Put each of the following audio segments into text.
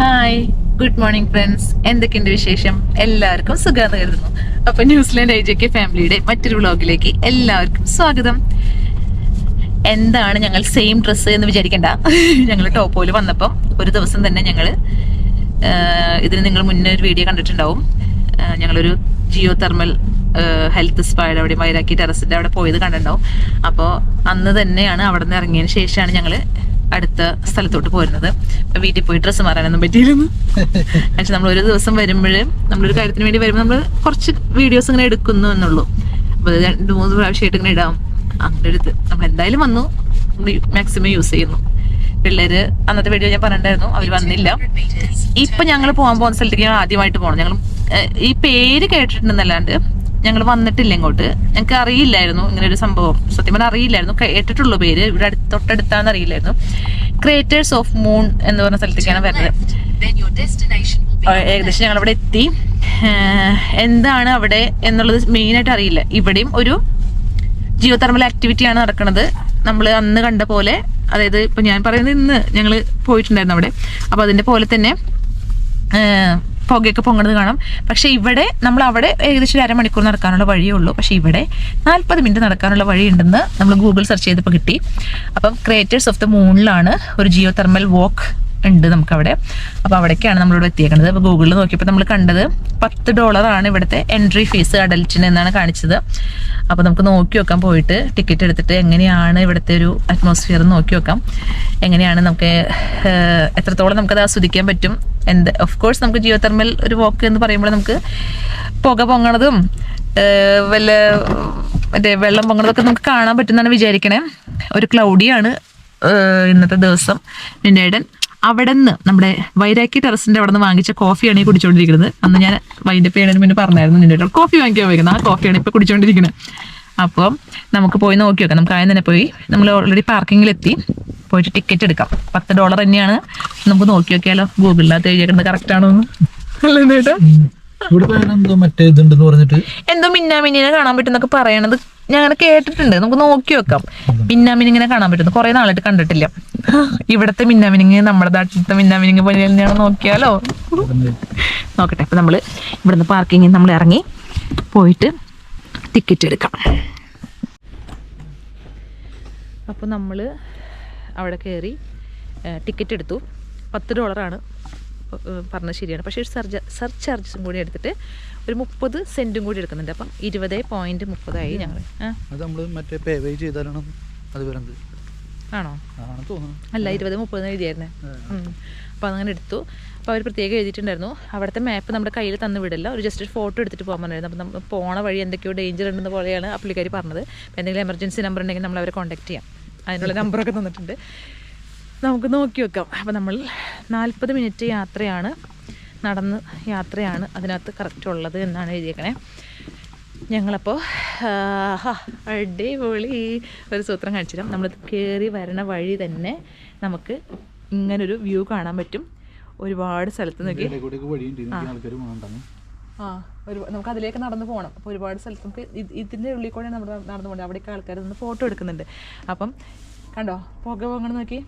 Hi, good morning friends. എന്തൊക്കെയുണ്ട് വിശേഷം? എല്ലാവർക്കും സുഖാന്ന് കരുതുന്നു. അപ്പൊ ന്യൂസിലാൻഡ് ഐജെകെ ഫാമിലിയുടെ മറ്റൊരു വ്ളോഗിലേക്ക് എല്ലാവർക്കും സ്വാഗതം. എന്താണ് ഞങ്ങൾ സെയിം ഡ്രസ്സ് എന്ന് വിചാരിക്കണ്ട. ഞങ്ങൾ ടോപ്പോയിൽ വന്നപ്പം ഒരു ദിവസം തന്നെ ഞങ്ങള് ഇതിന് നിങ്ങൾ മുന്നേ ഒരു വീഡിയോ കണ്ടിട്ടുണ്ടാവും. ഞങ്ങളൊരു ജിയോ തെർമൽ ഹെൽത്ത് സ്പായുടെ അവിടെ വൈരാക്കി ടെറസിന്റെ അവിടെ പോയത് കണ്ടിട്ടുണ്ടാവും. അപ്പോൾ അന്ന് തന്നെയാണ് അവിടെ നിന്ന് ഇറങ്ങിയതിന് ശേഷമാണ് ഞങ്ങള് അടുത്ത സ്ഥലത്തോട്ട് പോരുന്നത്. ഇപ്പൊ വീട്ടിൽ പോയി ഡ്രസ്സ് മാറാനൊന്നും പറ്റിയിരുന്നു. പക്ഷെ നമ്മൾ ഒരു ദിവസം വരുമ്പോഴ് നമ്മളൊരു കാര്യത്തിന് വേണ്ടി വരുമ്പോൾ നമ്മൾ കുറച്ച് വീഡിയോസ് ഇങ്ങനെ എടുക്കുന്നു എന്നുള്ളൂ. അപ്പൊ 2-3 പ്രാവശ്യമായിട്ട് ഇങ്ങനെ ഇടാം. അങ്ങനെ ഒരു ഇത് നമ്മൾ എന്തായാലും വന്നു മാക്സിമം യൂസ് ചെയ്യുന്നു. പിള്ളേര് അന്നത്തെ വീഡിയോ ഞാൻ പറഞ്ഞിട്ടുണ്ടായിരുന്നു, അവർ വന്നില്ല. ഇപ്പൊ ഞങ്ങൾ പോകാൻ പോകുന്ന സ്ഥലത്തേക്ക് ഞങ്ങൾ ആദ്യമായിട്ട് പോകണം. ഞങ്ങൾ ഈ പേര് കേട്ടിട്ടുണ്ടെന്നല്ലാണ്ട് ഞങ്ങൾ വന്നിട്ടില്ല ഇങ്ങോട്ട്. ഞങ്ങൾക്ക് അറിയില്ലായിരുന്നു ഇങ്ങനെ ഒരു സംഭവം. സത്യം പറഞ്ഞാൽ അറിയില്ലായിരുന്നു. കേട്ടിട്ടുള്ളൂ പേര്. ഇവിടെ തൊട്ടടുത്താന്ന് അറിയില്ലായിരുന്നു. ക്രിയേറ്റേഴ്സ് ഓഫ് മൂൺ എന്ന് പറഞ്ഞ സ്ഥലത്തേക്കാണ് വരുന്നത്. ഏകദേശം ഞങ്ങൾ അവിടെ എത്തി. എന്താണ് അവിടെ എന്നുള്ളത് മെയിനായിട്ട് അറിയില്ല. ഇവിടെയും ഒരു ജിയോ തെർമൽ ആക്ടിവിറ്റിയാണ് നടക്കുന്നത്. നമ്മൾ അന്ന് കണ്ട പോലെ, അതായത് ഇപ്പൊ ഞാൻ പറയുന്നത് ഇന്ന് ഞങ്ങൾ പോയിട്ടുണ്ടായിരുന്നു അവിടെ. അപ്പൊ അതിന്റെ പോലെ തന്നെ പുകയൊക്കെ പൊങ്ങുന്നത് കാണാം. പക്ഷെ ഇവിടെ നമ്മൾ അവിടെ ഏകദേശം 1/2 മണിക്കൂർ നടക്കാനുള്ള വഴിയേ ഉള്ളൂ. പക്ഷെ ഇവിടെ 40 മിനിറ്റ് നടക്കാനുള്ള വഴി ഉണ്ടെന്ന് നമ്മൾ ഗൂഗിൾ സെർച്ച് ചെയ്തപ്പോൾ കിട്ടി. അപ്പം ക്രിയേറ്റേഴ്സ് ഓഫ് ദ മൂണിലാണ് ഒരു ജിയോ തെർമൽ വാക്ക് ഉണ്ട് നമുക്കവിടെ. അപ്പോൾ അവിടേക്കാണ് നമ്മളിവിടെ എത്തിയേക്കുന്നത്. അപ്പോൾ ഗൂഗിളിൽ നോക്കിയപ്പോൾ നമ്മൾ കണ്ടത് $10 ഇവിടുത്തെ എൻട്രി ഫീസ് അഡൽറ്റിന് എന്നാണ് കാണിച്ചത്. അപ്പോൾ നമുക്ക് നോക്കി നോക്കാം, പോയിട്ട് ടിക്കറ്റ് എടുത്തിട്ട് എങ്ങനെയാണ് ഇവിടുത്തെ ഒരു അറ്റ്മോസ്ഫിയർ നോക്കി നോക്കാം. എങ്ങനെയാണ് നമുക്ക് എത്രത്തോളം നമുക്കത് ആസ്വദിക്കാൻ പറ്റും. ഓഫ് കോഴ്സ് നമുക്ക് ജിയോ തെർമൽ ഒരു വാക്ക് എന്ന് പറയുമ്പോൾ നമുക്ക് പുക പൊങ്ങണതും വല്ല മറ്റേ വെള്ളം പൊങ്ങണതൊക്കെ നമുക്ക് കാണാൻ പറ്റുമെന്നാണ് വിചാരിക്കണേ. ഒരു ക്ലൗഡിയാണ് ഇന്നത്തെ ദിവസം. നിന്നേടൻ അവിടെ നിന്ന് നമ്മുടെ വൈരാക്കി ടെറസിന്റെ അവിടെ നിന്ന് വാങ്ങിച്ച കോഫിയാണ് ഈ കുടിച്ചോണ്ടിരിക്കുന്നത്. അന്ന് ഞാൻ വൈൻഡപ്പ് ചെയ്യുന്നതിന് മുന്നേ പറഞ്ഞായിരുന്നു നിന്റെ കോഫി വാങ്ങിക്കാൻ പോയിരിക്കുന്നത്. ആ കോഫിയാണ് ഇപ്പൊ കുടിച്ചോണ്ടിരിക്കുന്നത്. അപ്പം നമുക്ക് പോയി നോക്കി നോക്കാം. നമുക്ക് ആദ്യം തന്നെ പോയി നമ്മൾ ഓൾറെഡി പാർക്കിങ്ങിലെത്തി. പോയിട്ട് ടിക്കറ്റ് എടുക്കാം. $10 തന്നെയാണ്. നമുക്ക് നോക്കി നോക്കിയാലോ ഗൂഗിളിനകത്ത് എഴുതിയേക്കുന്നത് കറക്റ്റ് ആണോ എന്തോ മിന്നാമിന്നിനെ കാണാൻ പറ്റുന്നൊക്കെ പറയണത് ഞാൻ അങ്ങനെ കേട്ടിട്ടുണ്ട്. നമുക്ക് നോക്കി നോക്കാം. മിന്നാമിനിങ്ങനെ കാണാൻ പറ്റുന്നു. കുറെ നാളായിട്ട് കണ്ടിട്ടില്ല. ഇവിടത്തെ മിന്നാമിനിങ് നമ്മുടെ നാട്ടിലത്തെ മിന്നാമിനിങ് പോലെ തന്നെയാണ്. നോക്കിയാലോ, നോക്കട്ടെ. അപ്പൊ നമ്മള് ഇവിടുന്ന് പാർക്കിങ്ങിൽ നമ്മൾ ഇറങ്ങി പോയിട്ട് ടിക്കറ്റ് എടുക്കാം. അപ്പൊ നമ്മള് അവിടെ കയറി ടിക്കറ്റ് എടുത്തു. $10 പറഞ്ഞത് ശരിയാണ്. പക്ഷേ സർച്ച് ചാർജസും കൂടി എടുത്തിട്ട് ഒരു 30 സെന്റും കൂടി എടുക്കുന്നുണ്ട്. അപ്പം 20.30 ആയി ഞങ്ങൾ. ആണോ? അല്ല, 20-30 എഴുതിയായിരുന്നേ. അപ്പം അങ്ങനെ എടുത്തു. അപ്പോൾ അവർ പ്രത്യേകം എഴുതിയിട്ടുണ്ടായിരുന്നു അവിടുത്തെ മാപ്പ് നമ്മുടെ കയ്യിൽ തന്നു വിടില്ല, ഒരു ജസ്റ്റ് ഒരു ഫോട്ടോ എടുത്തിട്ട് പോകാൻ പറഞ്ഞായിരുന്നു. അപ്പം നമ്മൾ പോണ വഴി എന്തൊക്കെയോ ഡേഞ്ചർ ഉണ്ടെന്ന പോലെയാണ് ആ പുള്ളിക്കാരി പറഞ്ഞത്. അപ്പോൾ എന്തെങ്കിലും എമർജൻസി നമ്പർ ഉണ്ടെങ്കിൽ നമ്മൾ അവരെ കോൺടാക്ട് ചെയ്യാം. അതിനുള്ള നമ്പറൊക്കെ തന്നിട്ടുണ്ട്. നമുക്ക് നോക്കി വെക്കാം. അപ്പം നമ്മൾ 40 മിനിറ്റ് യാത്രയാണ്, നടന്ന് യാത്രയാണ് അതിനകത്ത് കറക്റ്റ് ഉള്ളത് എന്നാണ് എഴുതിയേക്കണേ. ഞങ്ങളപ്പോൾ അടിപൊളി ഒരു സൂത്രം കാണിച്ചിടാം. നമ്മൾ കയറി വരണ വഴി തന്നെ നമുക്ക് ഇങ്ങനൊരു വ്യൂ കാണാൻ പറ്റും. ഒരുപാട് സ്ഥലത്ത് നോക്കി നമുക്ക് അതിലേക്ക് നടന്നു പോകണം. അപ്പോൾ ഒരുപാട് സ്ഥലത്ത് നമുക്ക് ഇതിൻ്റെ ഉള്ളിൽ കൂടെ നമ്മൾ നടന്നു പോകണം. അവിടേക്ക് ആൾക്കാർ നിന്ന് ഫോട്ടോ എടുക്കുന്നുണ്ട്. അപ്പം കണ്ടോ പുക പൊങ്ങണം നോക്കി.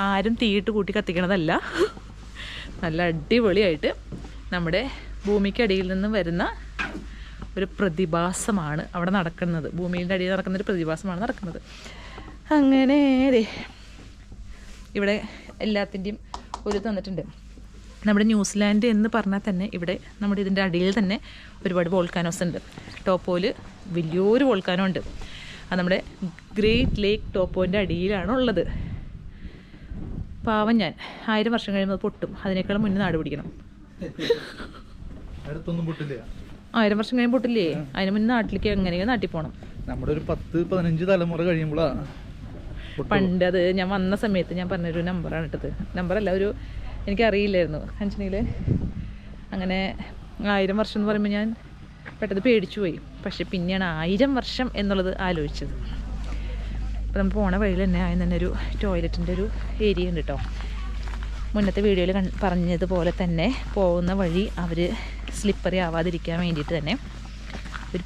ആരും തീയിട്ട് കൂട്ടി കത്തിക്കണതല്ല. നല്ല അടിപൊളിയായിട്ട് നമ്മുടെ ഭൂമിക്കടിയിൽ നിന്ന് വരുന്ന ഒരു പ്രതിഭാസമാണ് അവിടെ നടക്കുന്നത്. ഭൂമിയുടെ അടിയിൽ നടക്കുന്ന ഒരു പ്രതിഭാസമാണ് നടക്കുന്നത്. അങ്ങനെ ഇവിടെ എല്ലാത്തിൻ്റെയും ഒരു തന്നിട്ടുണ്ട്. നമ്മുടെ ന്യൂസിലാൻഡ് എന്ന് പറഞ്ഞാൽ തന്നെ ഇവിടെ നമ്മുടെ ഇതിൻ്റെ അടിയിൽ തന്നെ ഒരുപാട് വോൾക്കാനോസ് ഉണ്ട്. ടോപ്പോയിൽ വലിയൊരു വോൾക്കാനോ ഉണ്ട്. അത് നമ്മുടെ ഗ്രേറ്റ് ലേക്ക് ടോപ്പോൻ്റെ അടിയിലാണ് ഉള്ളത്. പാവം ഞാൻ 1000 വർഷം കഴിയുമ്പോൾ പൊട്ടും. അതിനേക്കാളും മുന്നേ നാട് പിടിക്കണം. 1000 വർഷം കഴിയുമ്പോൾ പൊട്ടില്ലേ? അതിന് മുന്നേ നാട്ടിലേക്ക് എങ്ങനെയോ നാട്ടിൽ പോകണം. നമ്മുടെ ഒരു 10-15 തലമുറ കഴിയുമ്പോഴാണ്. പണ്ട് അത് ഞാൻ വന്ന സമയത്ത് ഞാൻ പറഞ്ഞൊരു നമ്പറാണ് ഇട്ടത്. നമ്പറല്ല, ഒരു എനിക്കറിയില്ലായിരുന്നു. കഞ്ചനിയിൽ അങ്ങനെ 1000 വർഷം എന്ന് പറയുമ്പോൾ ഞാൻ പെട്ടെന്ന് പേടിച്ചു പോയി. പക്ഷെ പിന്നെയാണ് 1000 വർഷം എന്നുള്ളത് ആലോചിച്ചത്. അപ്പോൾ നമ്മൾ പോണ വഴിയിൽ തന്നെ ആദ്യം തന്നെ ഒരു ടോയ്ലറ്റിൻ്റെ ഒരു ഏരിയ ഉണ്ട് കേട്ടോ. മുന്നത്തെ വീഡിയോയിൽ പറഞ്ഞതുപോലെ തന്നെ പോകുന്ന വഴി അവർ സ്ലിപ്പറി ആവാതിരിക്കാൻ വേണ്ടിയിട്ട് തന്നെ ഒരു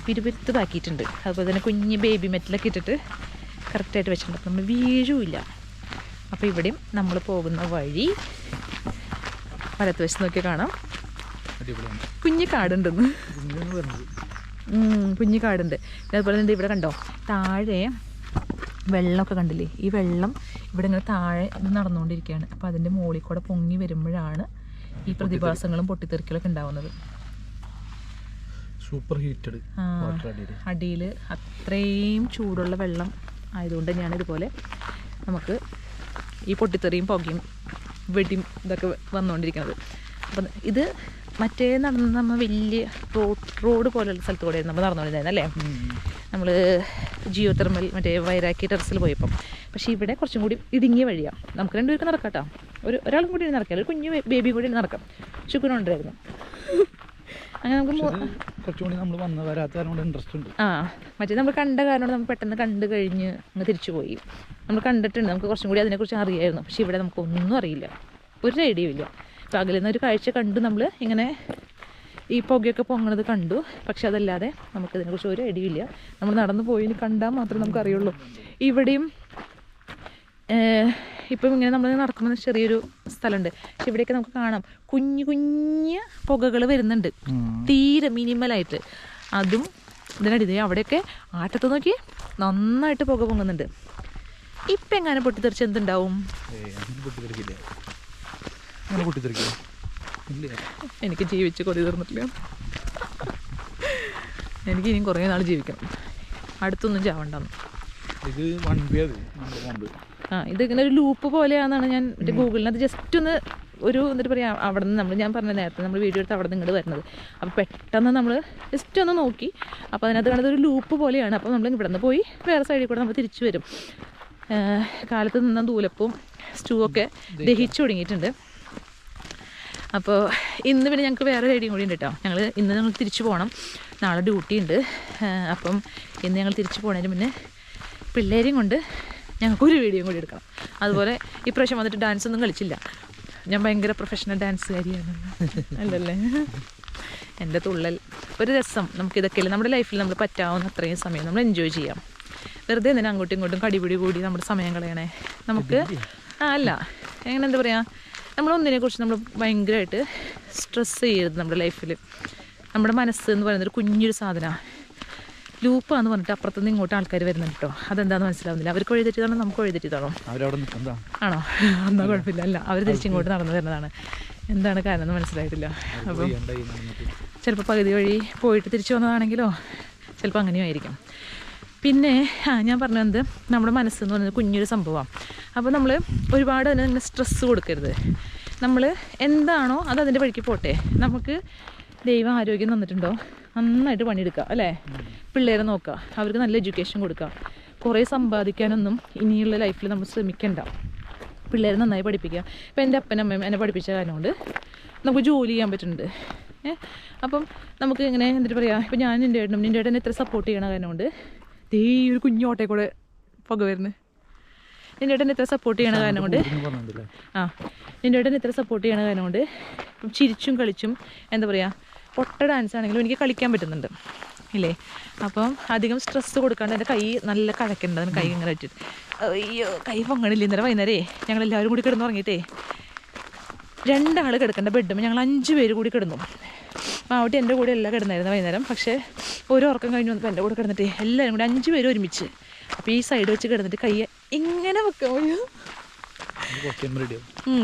പിരിപിരുത്തതാക്കിയിട്ടുണ്ട്. അതുപോലെ തന്നെ കുഞ്ഞ് ബേബി മെറ്റലൊക്കെ ഇട്ടിട്ട് കറക്റ്റായിട്ട് വെച്ചിട്ടുണ്ട്. നമ്മൾ വീഴുമില്ല. അപ്പോൾ ഇവിടെയും നമ്മൾ പോകുന്ന വഴി വലത്തുവശത്ത് നോക്കി കാണാം അടിപൊളിയാണ്. കുഞ്ഞു കാടുണ്ടെന്ന്. ഇങ്ങനെയാണ് വരുന്നത്. കുഞ്ഞു കാടുണ്ട്. അതുപോലെ തന്നെ ഇവിടെ കണ്ടോ താഴെ വെള്ളമൊക്കെ കണ്ടില്ലേ? ഈ വെള്ളം ഇവിടെ ഇങ്ങനെ താഴെ ഇത് നടന്നുകൊണ്ടിരിക്കുകയാണ്. അപ്പോൾ അതിൻ്റെ മുകളിൽ കൂടെ പൊങ്ങി വരുമ്പോഴാണ് ഈ പ്രതിഭാസങ്ങളും പൊട്ടിത്തെറിക്കലൊക്കെ ഉണ്ടാവുന്നത്. സൂപ്പർ ഹീറ്റഡ് അടിയിൽ അത്രയും ചൂടുള്ള വെള്ളം ആയതുകൊണ്ട് തന്നെയാണ് ഇതുപോലെ നമുക്ക് ഈ പൊട്ടിത്തെറിയും പുകയും വെടിയും ഇതൊക്കെ വന്നുകൊണ്ടിരിക്കുന്നത്. അപ്പം ഇത് മറ്റേ നടന്ന് നമ്മൾ വലിയ റോഡ് പോലെയുള്ള സ്ഥലത്ത് കൂടെ നമ്മൾ നടന്നുകൊണ്ടിരുന്നത് അല്ലേ? നമ്മൾ ജിയോ തെർമൽ മറ്റേ വൈരാക്കി ടെറസിൽ പോയപ്പം. പക്ഷേ ഇവിടെ കുറച്ചും കൂടി ഇടുങ്ങിയ വഴിയാണ്. നമുക്ക് രണ്ടുപേർക്ക് നടക്കാം കേട്ടോ. ഒരാളും കൂടി നടക്കാം, ഒരു കുഞ്ഞു ബേബി കൂടി നടക്കാം. ശുക്രനുണ്ടായിരുന്നു. അങ്ങനെ നമുക്ക് കുറച്ചുകൂടി നമ്മൾ വന്ന വരാത്തതിനോട് ഇൻട്രസ്റ്റ് ഉണ്ട്. മറ്റേ നമ്മൾ കണ്ട കാരണം നമ്മൾ പെട്ടെന്ന് കണ്ടു കഴിഞ്ഞ് അങ്ങ് തിരിച്ചു പോയി. നമ്മൾ കണ്ടിട്ടുണ്ട്, നമുക്ക് കുറച്ചും കൂടി അതിനെക്കുറിച്ച് അറിയായിരുന്നു. പക്ഷേ ഇവിടെ നമുക്കൊന്നും അറിയില്ല, ഒരു ഐഡിയയും ഇല്ല. ഇപ്പോൾ അകലിൽ നിന്ന് ഒരു കാഴ്ച കണ്ട് നമ്മൾ ഇങ്ങനെ ഈ പുകയൊക്കെ പൊങ്ങണത് കണ്ടു. പക്ഷെ അതല്ലാതെ നമുക്കിതിനെക്കുറിച്ച് ഒരു ഐഡിയ ഇല്ല. നമ്മൾ നടന്നു പോയി കണ്ടാൽ മാത്രമേ നമുക്കറിയുള്ളൂ. ഇവിടെയും ഇപ്പം ഇങ്ങനെ നമ്മൾ നടക്കുമ്പോൾ ചെറിയൊരു സ്ഥലമുണ്ട്. പക്ഷെ ഇവിടെയൊക്കെ നമുക്ക് കാണാം കുഞ്ഞു കുഞ്ഞ് പുകകൾ വരുന്നുണ്ട്, തീരെ മിനിമലായിട്ട്. അതും ഇതിനടിത് അവിടെയൊക്കെ ആറ്റത്ത് നോക്കി നന്നായിട്ട് പുക പൊങ്ങുന്നുണ്ട്. ഇപ്പം എങ്ങനെ പൊട്ടിത്തെറിച്ച് എന്തുണ്ടാവും? എനിക്ക് ജീവിച്ച് കൊതി തീർന്നിട്ടില്ല. എനിക്ക് ഇനിയും കുറേ നാൾ ജീവിക്കണം, അടുത്തൊന്നും ചാവണ്ടെന്ന്. ഇതിങ്ങനെ ഒരു ലൂപ്പ് പോലെയാണെന്നാണ് ഞാൻ ഗൂഗിളിനകത്ത് ജസ്റ്റ് ഒന്ന് എന്നിട്ട് പറയാം. അവിടെ നിന്ന് ഞാൻ പറഞ്ഞ നേരത്തെ നമ്മൾ വീഡിയോ എടുത്ത് അവിടെ നിന്ന് ഇങ്ങോട്ട് വരുന്നത്. അപ്പോൾ പെട്ടെന്ന് നമ്മൾ ജസ്റ്റ് ഒന്ന് നോക്കി, അപ്പോൾ അതിനകത്ത് കാണുന്നത് ഒരു ലൂപ്പ് പോലെയാണ്. അപ്പോൾ നമ്മൾ ഇവിടെ നിന്ന് പോയി വേറെ സൈഡിൽ കൂടെ നമ്മൾ തിരിച്ചു വരും. കാലത്ത് നിന്ന ദൂലപ്പവും സ്റ്റൂ ഒക്കെ ദഹിച്ചു തുടങ്ങിയിട്ടുണ്ട്. അപ്പോൾ ഇന്ന് പിന്നെ ഞങ്ങൾക്ക് വേറെ ഐഡിയയും കൂടി ഉണ്ട് കേട്ടോ. ഇന്ന് ഞങ്ങൾ തിരിച്ചു പോകണം, നാളെ ഡ്യൂട്ടി ഉണ്ട്. അപ്പം ഇന്ന് ഞങ്ങൾ തിരിച്ചു പോകുന്നതിന് മുന്നേ പിള്ളേരെയും കൊണ്ട് ഞങ്ങൾക്കൊരു വീഡിയോ കൂടി എടുക്കണം. അതുപോലെ ഇപ്രാവശ്യം വന്നിട്ട് ഡാൻസ് ഒന്നും കളിച്ചില്ല. ഞാൻ ഭയങ്കര പ്രൊഫഷണൽ ഡാൻസുകാരിയാണ് അല്ലല്ലേ? എൻ്റെ തുള്ളൽ ഒരു രസം. നമുക്കിതൊക്കെയല്ലേ നമ്മുടെ ലൈഫിൽ നമ്മൾ പറ്റാവുന്ന അത്രയും സമയം നമ്മൾ എൻജോയ് ചെയ്യാം. വെറുതെ എന്തിനാ അങ്ങോട്ടും ഇങ്ങോട്ടും കടിപിടി കൂടി നമ്മുടെ സമയം കളയണേ? നമുക്ക് അല്ല എങ്ങനെ എന്താ പറയുക, നമ്മളൊന്നിനെക്കുറിച്ച് നമ്മൾ ഭയങ്കരമായിട്ട് സ്ട്രെസ് ചെയ്യരുത് നമ്മുടെ ലൈഫിൽ. നമ്മുടെ മനസ്സ് എന്ന് പറയുന്നൊരു കുഞ്ഞൊരു സാധനമാണ്. ലൂപ്പാന്ന് പറഞ്ഞിട്ട് അപ്പുറത്തുനിന്ന് ഇങ്ങോട്ട് ആൾക്കാർ വരുന്നുണ്ട് കേട്ടോ. അതെന്താണെന്ന് മനസ്സിലാവുന്നില്ല. അവർക്ക് എഴുതിയതാണോ നമുക്ക് എഴുതിയതാണോ? ആണോ? എന്നാൽ കുഴപ്പമില്ല. അല്ല, അവർ തിരിച്ചിങ്ങോട്ട് നടന്നു വരുന്നതാണ്. എന്താണ് കാരണം എന്ന് മനസ്സിലായിട്ടില്ല. അപ്പം ചിലപ്പോൾ പകുതി വഴി പോയിട്ട് തിരിച്ചു വന്നതാണെങ്കിലോ ചിലപ്പോൾ അങ്ങനെയും ആയിരിക്കും. പിന്നെ ഞാൻ പറഞ്ഞത് നമ്മുടെ മനസ്സെന്ന് പറയുന്നത് കുഞ്ഞൊരു സംഭവമാണ്. അപ്പോൾ നമ്മൾ ഒരുപാട് അതിന് സ്ട്രെസ്സ് കൊടുക്കരുത്. നമ്മൾ എന്താണോ അത് അതിൻ്റെ വഴിക്ക് പോട്ടെ. നമുക്ക് ദൈവം ആരോഗ്യം തന്നിട്ടുണ്ടോ, നന്നായിട്ട് പണിയെടുക്കുക അല്ലേ? പിള്ളേരെ നോക്കുക, അവർക്ക് നല്ല എഡ്യൂക്കേഷൻ കൊടുക്കുക. കുറേ സമ്പാദിക്കാനൊന്നും ഇനിയുള്ള ലൈഫിൽ നമ്മൾ ശ്രമിക്കണ്ട. പിള്ളേരെ നന്നായി പഠിപ്പിക്കുക. ഇപ്പോൾ എൻ്റെ അപ്പനമ്മയും എന്നെ പഠിപ്പിച്ച കാരണം കൊണ്ട് നമുക്ക് ജോലി ചെയ്യാൻ പറ്റുന്നുണ്ട്. അപ്പം നമുക്ക് ഇങ്ങനെ എന്നിട്ട് പറയാം, ഇപ്പോൾ ഞാൻ നിൻ്റെ ഏട്ടനെ എത്ര സപ്പോർട്ട് ചെയ്യണ കാരണം കൊണ്ട് ദേ ഒരു കുഞ്ഞോട്ടെ കൂടെ പുക വരുന്നത്. നിൻ്റെ ഏട്ടൻ എത്ര സപ്പോർട്ട് ചെയ്യണ കാരണം കൊണ്ട് നിൻ്റെ ഏട്ടൻ എത്ര സപ്പോർട്ട് ചെയ്യണ കാരണം കൊണ്ട് ചിരിച്ചും കളിച്ചും എന്താ പറയുക, പൊട്ട ഡാൻസ് ആണെങ്കിലും എനിക്ക് കളിക്കാൻ പറ്റുന്നുണ്ട് ഇല്ലേ? അപ്പം അധികം സ്ട്രെസ്സ് കൊടുക്കാണ്ട് എൻ്റെ കൈ നല്ല കഴക്കുന്നുണ്ട്. അതിന് കൈ ഇങ്ങനെ വെച്ചിട്ട് അയ്യോ കൈ പൊങ്ങണില്ല. ഇന്നലെ വൈകുന്നേരേ ഞങ്ങളെല്ലാവരും കൂടി കിടന്നുറങ്ങിയിട്ടേ 2 ആൾ കിടക്കേണ്ട ബെഡും ഞങ്ങൾ 5 പേര് കൂടി കിടന്നു. അവിടെ എൻ്റെ കൂടെ എല്ലാം കിടന്നായിരുന്നു വൈകുന്നേരം. പക്ഷേ ഒരു ഉറക്കം കഴിഞ്ഞ് വന്നപ്പോൾ എൻ്റെ കൂടെ കിടന്നിട്ട് എല്ലാവരും കൂടി 5 പേര് ഒരുമിച്ച്. അപ്പോൾ ഈ സൈഡ് വെച്ച് കിടന്നിട്ട് കൈ ഇങ്ങനെ വെക്കാൻ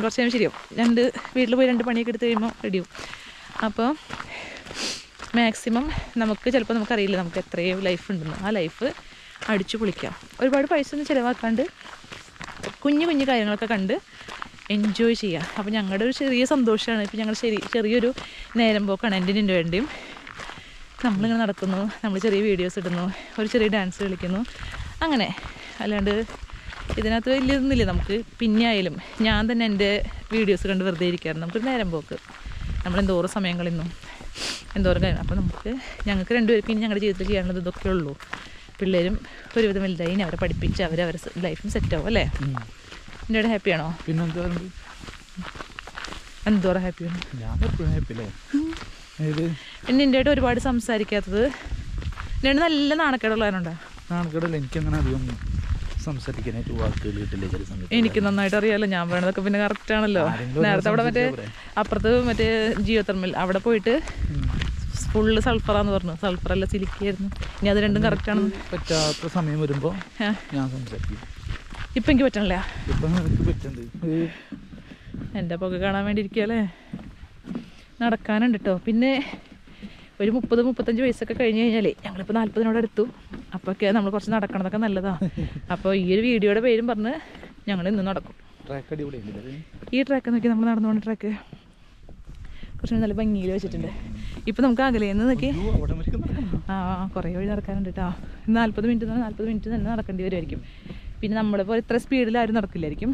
കുറച്ച് നേരം ശരിയാവും. വീട്ടിൽ പോയി 2 പണിയൊക്കെ എടുത്ത് കഴിയുമ്പോൾ റെഡിയാവും. അപ്പോൾ മാക്സിമം നമുക്ക് ചിലപ്പോൾ നമുക്കറിയില്ല നമുക്ക് എത്രയും ലൈഫ് ഉണ്ടെന്ന്. ആ ലൈഫ് അടിച്ചു പൊളിക്കാം. ഒരുപാട് പൈസ ഒന്നും ചിലവാക്കാണ്ട് കുഞ്ഞു കുഞ്ഞു കാര്യങ്ങളൊക്കെ കണ്ട് എൻജോയ് ചെയ്യുക. അപ്പോൾ ഞങ്ങളുടെ ഒരു ചെറിയ സന്തോഷമാണ്. ഇപ്പോൾ ഞങ്ങൾ ചെറിയൊരു നേരം പോക്കാണ് എൻ്റെ വേണ്ടിയും. നമ്മളിങ്ങനെ നടക്കുന്നു, നമ്മൾ ചെറിയ വീഡിയോസ് ഇടുന്നു, ഒരു ചെറിയ ഡാൻസ് കളിക്കുന്നു, അങ്ങനെ. അല്ലാണ്ട് ഇതിനകത്ത് വലിയതൊന്നുമില്ല. നമുക്ക് പിന്നെ ആയാലും ഞാൻ തന്നെ എൻ്റെ വീഡിയോസ് കണ്ട് വെറുതെ ഇരിക്കാറുണ്ട്. നമുക്കൊരു നേരം പോക്ക്. നമ്മളെന്തോരം സമയം കളയുന്നു, എന്തോരം കാര്യം. അപ്പോൾ ഞങ്ങൾക്ക് 2 പേർക്ക് ഇനി ഞങ്ങളുടെ ജീവിതത്തിൽ ചെയ്യാനുള്ളത് ഇതൊക്കെ ഉള്ളൂ. പിള്ളേരും ഒരുവിധം വലുതായി, ഇനി അവരെ പഠിപ്പിച്ച് അവരവരെ ലൈഫും സെറ്റാവും അല്ലേ? എൻ്റെ ഇവിടെ ഹാപ്പിയാണോ? പിന്നെ എന്തോരം ഹാപ്പിയാണ്. പിന്നെ എൻ്റെ ആയിട്ട് ഒരുപാട് സംസാരിക്കാത്തത് എൻ്റെ നല്ല നാണക്കേടുള്ളവരുണ്ടോ? നാണക്കേടല്ല, എനിക്കങ്ങനെ അധികം സംസാരിക്കാനായിട്ട് വാക്കുകൾ കിട്ടില്ല ചില സമയത്ത്. എനിക്ക് നന്നായിട്ട് അറിയാമല്ലോ, ഞാൻ വേണതൊക്കെ പിന്നെ കറക്റ്റ് ആണല്ലോ. നേരത്തെ അവിടെ മറ്റേ അപ്പുറത്ത് മറ്റേ ജിയോ തെർമൽ അവിടെ പോയിട്ട് ഫുള്ള് സൾഫറാന്ന് പറഞ്ഞു. സൾഫറല്ല സിലിക്കായിരുന്നു. ഇനി അത് രണ്ടും കറക്റ്റ് ആണെന്ന് പറ്റാത്ത സമയം വരുമ്പോൾ ഞാൻ സംസാരിക്കും. ഇപ്പം എനിക്ക് പറ്റണില്ല. ഇപ്പം എനിക്ക് പറ്റുന്നുണ്ട്. എൻ്റെ പുക കാണാൻ വേണ്ടി ഇരിക്കുകയല്ലേ. നടക്കാനുണ്ട് കേട്ടോ. പിന്നെ ഒരു 30-35 വയസ്സൊക്കെ കഴിഞ്ഞ് കഴിഞ്ഞാലേ ഞങ്ങളിപ്പോൾ 40 എടുത്തു. അപ്പോഴൊക്കെ നമ്മൾ കുറച്ച് നടക്കണതൊക്കെ നല്ലതാണ്. അപ്പോൾ ഈ ഒരു വീഡിയോയുടെ പേരും പറഞ്ഞ് ഞങ്ങൾ ഇന്ന് നടക്കും. ട്രാക്ക് അടിപൊളിയായില്ലേ? ഈ ട്രാക്ക് നോക്കി നമ്മൾ നടന്നു പോകുന്ന ട്രാക്ക് കുറച്ച് നല്ല ഭംഗിയിൽ വെച്ചിട്ടുണ്ട്. ഇപ്പം നമുക്ക് അകലേന്ന് നോക്കി കുറേ വഴി നടക്കാനുണ്ട് കേട്ടോ. 40 മിനിറ്റ് തന്നെ നടക്കേണ്ടി വരുമായിരിക്കും. പിന്നെ നമ്മളിപ്പോൾ ഇത്ര സ്പീഡിൽ ആരും നടക്കില്ലായിരിക്കും.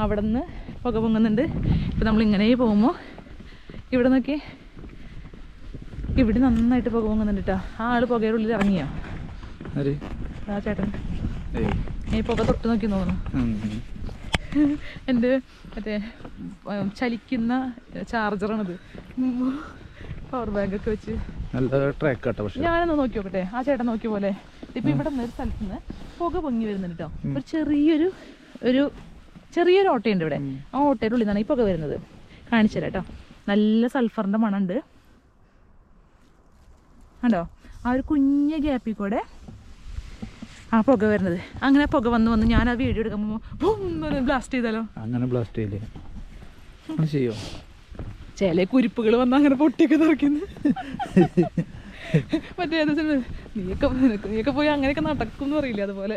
അവിടെ നിന്ന് പുക പൊങ്ങുന്നുണ്ട്. ഇപ്പം നമ്മളിങ്ങനെ പോകുമ്പോൾ ഇവിടെ നോക്കി, ഇവിടെ നന്നായിട്ട് പുക പൊങ്ങുന്നുണ്ട് കേട്ടോ. ആ ആൾ പുകയുടെ ഉള്ളിൽ ഇറങ്ങിയോ? ആ ചേട്ടൻ ഈ പുക തൊട്ട് നോക്കി തോന്നുന്നു. എൻ്റെ മറ്റേ ചലിക്കുന്ന ചാർജറാണത്, പവർ ബാങ്കൊക്കെ വെച്ച്. നല്ല ട്രാക്ക് കേട്ടോ. പക്ഷേ ഞാനൊന്ന് നോക്കി നോക്കട്ടെ. ആ ചേട്ടൻ നോക്കിയ പോലെ ഇപ്പം ഇവിടെ നിന്ന് ഒരു സ്ഥലത്ത് നിന്ന് പുക പൊങ്ങി വരുന്നുണ്ട് കേട്ടോ. ഒരു ചെറിയൊരു ഓട്ടയുണ്ട് ഇവിടെ. ആ ഓട്ടയുടെ ഉള്ളിൽ നിന്നാണ് ഈ പുക വരുന്നത്. കാണിച്ചു തരാം കേട്ടോ. നല്ല സൾഫറിൻ്റെ മണമുണ്ട് കണ്ടോ. ആ ഒരു കുഞ്ഞ ഗ്യാപ്പിൽ കൂടെ ആ പുക വരുന്നത്. അങ്ങനെ പുക വന്ന് ഞാൻ ആ വീഡിയോ എടുക്കുമ്പോൾ ബ്ലാസ്റ്റ് ചെയ്താലോ? അങ്ങനെ ബ്ലാസ്റ്റ് ചെയ്യില്ലേ? ചെയ്യോ? ചില കുരിപ്പുകൾ വന്ന് അങ്ങനെ പൊട്ടിയൊക്കെ നിറയ്ക്കുന്നു. മറ്റേ നീയൊക്കെ പോയി അങ്ങനെയൊക്കെ നടക്കും എന്ന് പറയില്ല, അതുപോലെ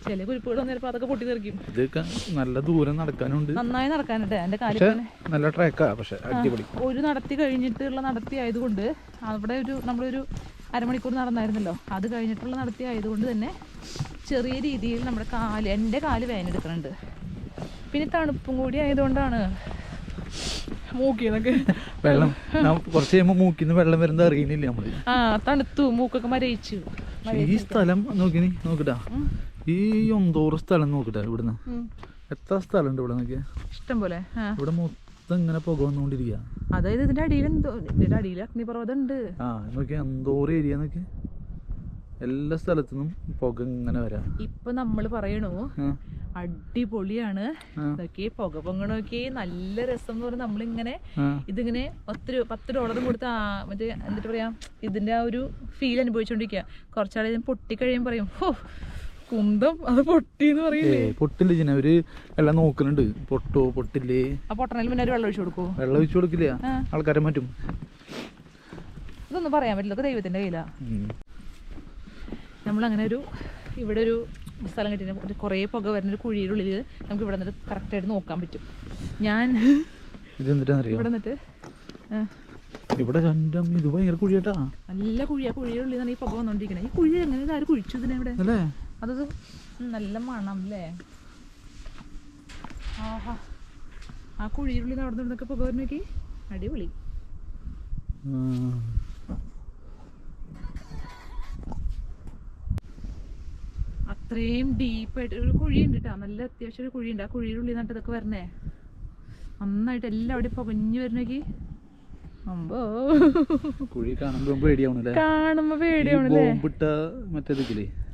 ചില കുരിപ്പുകൾ വന്ന് ചിലപ്പോൾ അതൊക്കെ പൊട്ടി തെറിക്കും. ഇതൊക്കെ നല്ല ദൂരം നടക്കാനുണ്ട്, നന്നായി നടക്കാനുണ്ട്. എൻ്റെ കാലിൽ നല്ല ട്രാക്കാ. പക്ഷേ ഒരു നടത്തി കഴിഞ്ഞിട്ടുള്ള നടത്തി ആയതുകൊണ്ട് അവിടെ നമ്മളൊരു അരമണിക്കൂർ നടന്നായിരുന്നല്ലോ. അത് കഴിഞ്ഞിട്ടുള്ള നടത്തി ആയതുകൊണ്ട് തന്നെ ചെറിയ രീതിയിൽ നമ്മുടെ എൻ്റെ കാല് വേദനെടുക്കുന്നുണ്ട്. പിന്നെ തണുപ്പും കൂടി ആയതുകൊണ്ടാണ് മൂക്കിന്നൊക്കെ വെള്ളം കുറച്ച് കഴിയുമ്പോൾ മൂക്കിന്ന് വെള്ളം വരുന്നത് അറിയുന്നില്ല നമ്മള്. തണുത്തു, മൂക്കൊക്കെ മരയിച്ചു. ഈ സ്ഥലം നോക്കിട്ടാ, ഈ എന്തോരം സ്ഥലം നോക്കിട്ടാ. ഇവിടുന്ന് എത്ര സ്ഥലം ഉണ്ട് ഇവിടെ നോക്കിയാ? ഇഷ്ടം പോലെ. ഇവിടെ മൊത്തം ഇങ്ങനെ പുക വന്നുകൊണ്ടിരിക്കുക. അതായത് ഇതിന്റെ അടിയിൽ അഗ്നിപർവ്വതം ഉണ്ട്. നോക്കിയാ എന്തോരം ഏരിയ നോക്കി, എല്ലാ സ്ഥലത്തുനിന്നും പുക ഇങ്ങനെ വരാം. ഇപ്പൊ നമ്മള് പറയണു അടിപൊളിയാണ്, നോക്കി പുക പൊങ്ങണോക്കി നല്ല രസം എന്ന് പറഞ്ഞാൽ നമ്മളിങ്ങനെ ഇതിങ്ങനെ $10 കൊടുത്ത് മറ്റേ എന്നിട്ട് പറയാ ഇതിന്റെ ആ ഒരു ഫീൽ അനുഭവിച്ചോണ്ടിരിക്കുക. കുറച്ചാളെ പൊട്ടിക്കഴിയുമ്പോൾ പറയും ഹോ കുന്തം അത് പൊട്ടിന്ന് പറയില്ലേ? പൊട്ടില്ല ജിന, അവര് എല്ലാം നോക്കുന്നുണ്ട് പൊട്ടോ പൊട്ടില്ലേ. ആ പൊട്ടണേൽ പിന്നെ വെള്ളം ഒഴിച്ചു കൊടുക്കൂ? വെള്ളം ഒഴിച്ചു കൊടുക്കില്ല, ആൾക്കാരെ മാറ്റും. ഇതൊന്നും പറയാൻ പറ്റില്ല, ദൈവത്തിന്റെ കയ്യിലാ. നമ്മളങ്ങനെ ഇവിടെ ഒരു സ്ഥലം കിട്ടിയ കുറേ പുക വരുന്നൊരു കുഴിയുടെ ഉള്ളിൽ നമുക്ക് ഇവിടെ നിന്നിട്ട് കറക്റ്റായിട്ട് നോക്കാൻ പറ്റും. ഞാൻ ഇവിടെ നിന്നിട്ട് ഇവിടെ ഇത് ഭയങ്കര കുഴിയാട്ടാ, നല്ല കുഴിയാ. കുഴിയുടെ ഉള്ളിൽ നിന്നാണ് ഈ പുക വന്നോണ്ടിരിക്കണേ. ഈ കുഴി എങ്ങനെ ആര് കുഴിച്ചു ഇതിനെ ഇവിടെ? അതത് നല്ല മണം അല്ലേ? ആഹാ, ആ കുഴിയുടെ ഉള്ളിൽ അവിടെ നിന്നൊക്കെ പുക വരുന്നോക്കി, അടിപൊളി. അത്രയും ഡീപ്പായിട്ട് ഒരു കുഴിയുണ്ട് കേട്ടോ, നല്ല അത്യാവശ്യം ഒരു കുഴിയുണ്ട്. ആ കുഴിയുടെ ഉള്ളിൽ നിന്നിട്ട് ഇതൊക്കെ വരണേ നന്നായിട്ട് എല്ലാവിടെയും പുകഞ്ഞു വരണോക്കി. അമ്പോ കുഴി കാണുമ്പോ പേടിയാവണല്ലേ?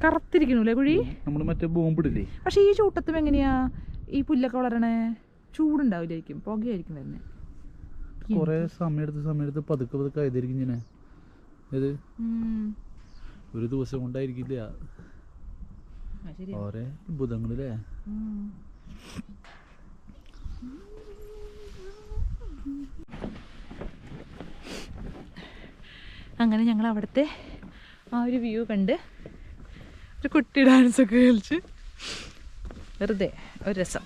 കറുത്തിരിക്കണല്ലേ കുഴി? നമ്മള് മറ്റേ ബോംബിടില്ലേ? പക്ഷെ ഈ ചൂട്ടത്തും എങ്ങനെയാ ഈ പുല്ലൊക്കെ വളരണേ? ചൂടുണ്ടാവില്ലായിരിക്കും, പുകയായിരിക്കും വരുന്നേ. കൊറേ സമയത്ത് പതുക്കെ ആയതായിരിക്കും ഇങ്ങനെ. ഇത് ഒരു ദിവസം കൊണ്ടായിരിക്കില്ല, ഓരോ അത്ഭുതങ്ങളില്ലേ? അങ്ങനെ ഞങ്ങൾ അവിടുത്തെ ആ ഒരു വ്യൂ കണ്ട് ഒരു കുട്ടി ഡാൻസൊക്കെ കളിച്ച് വെറുതെ ഒരു രസം.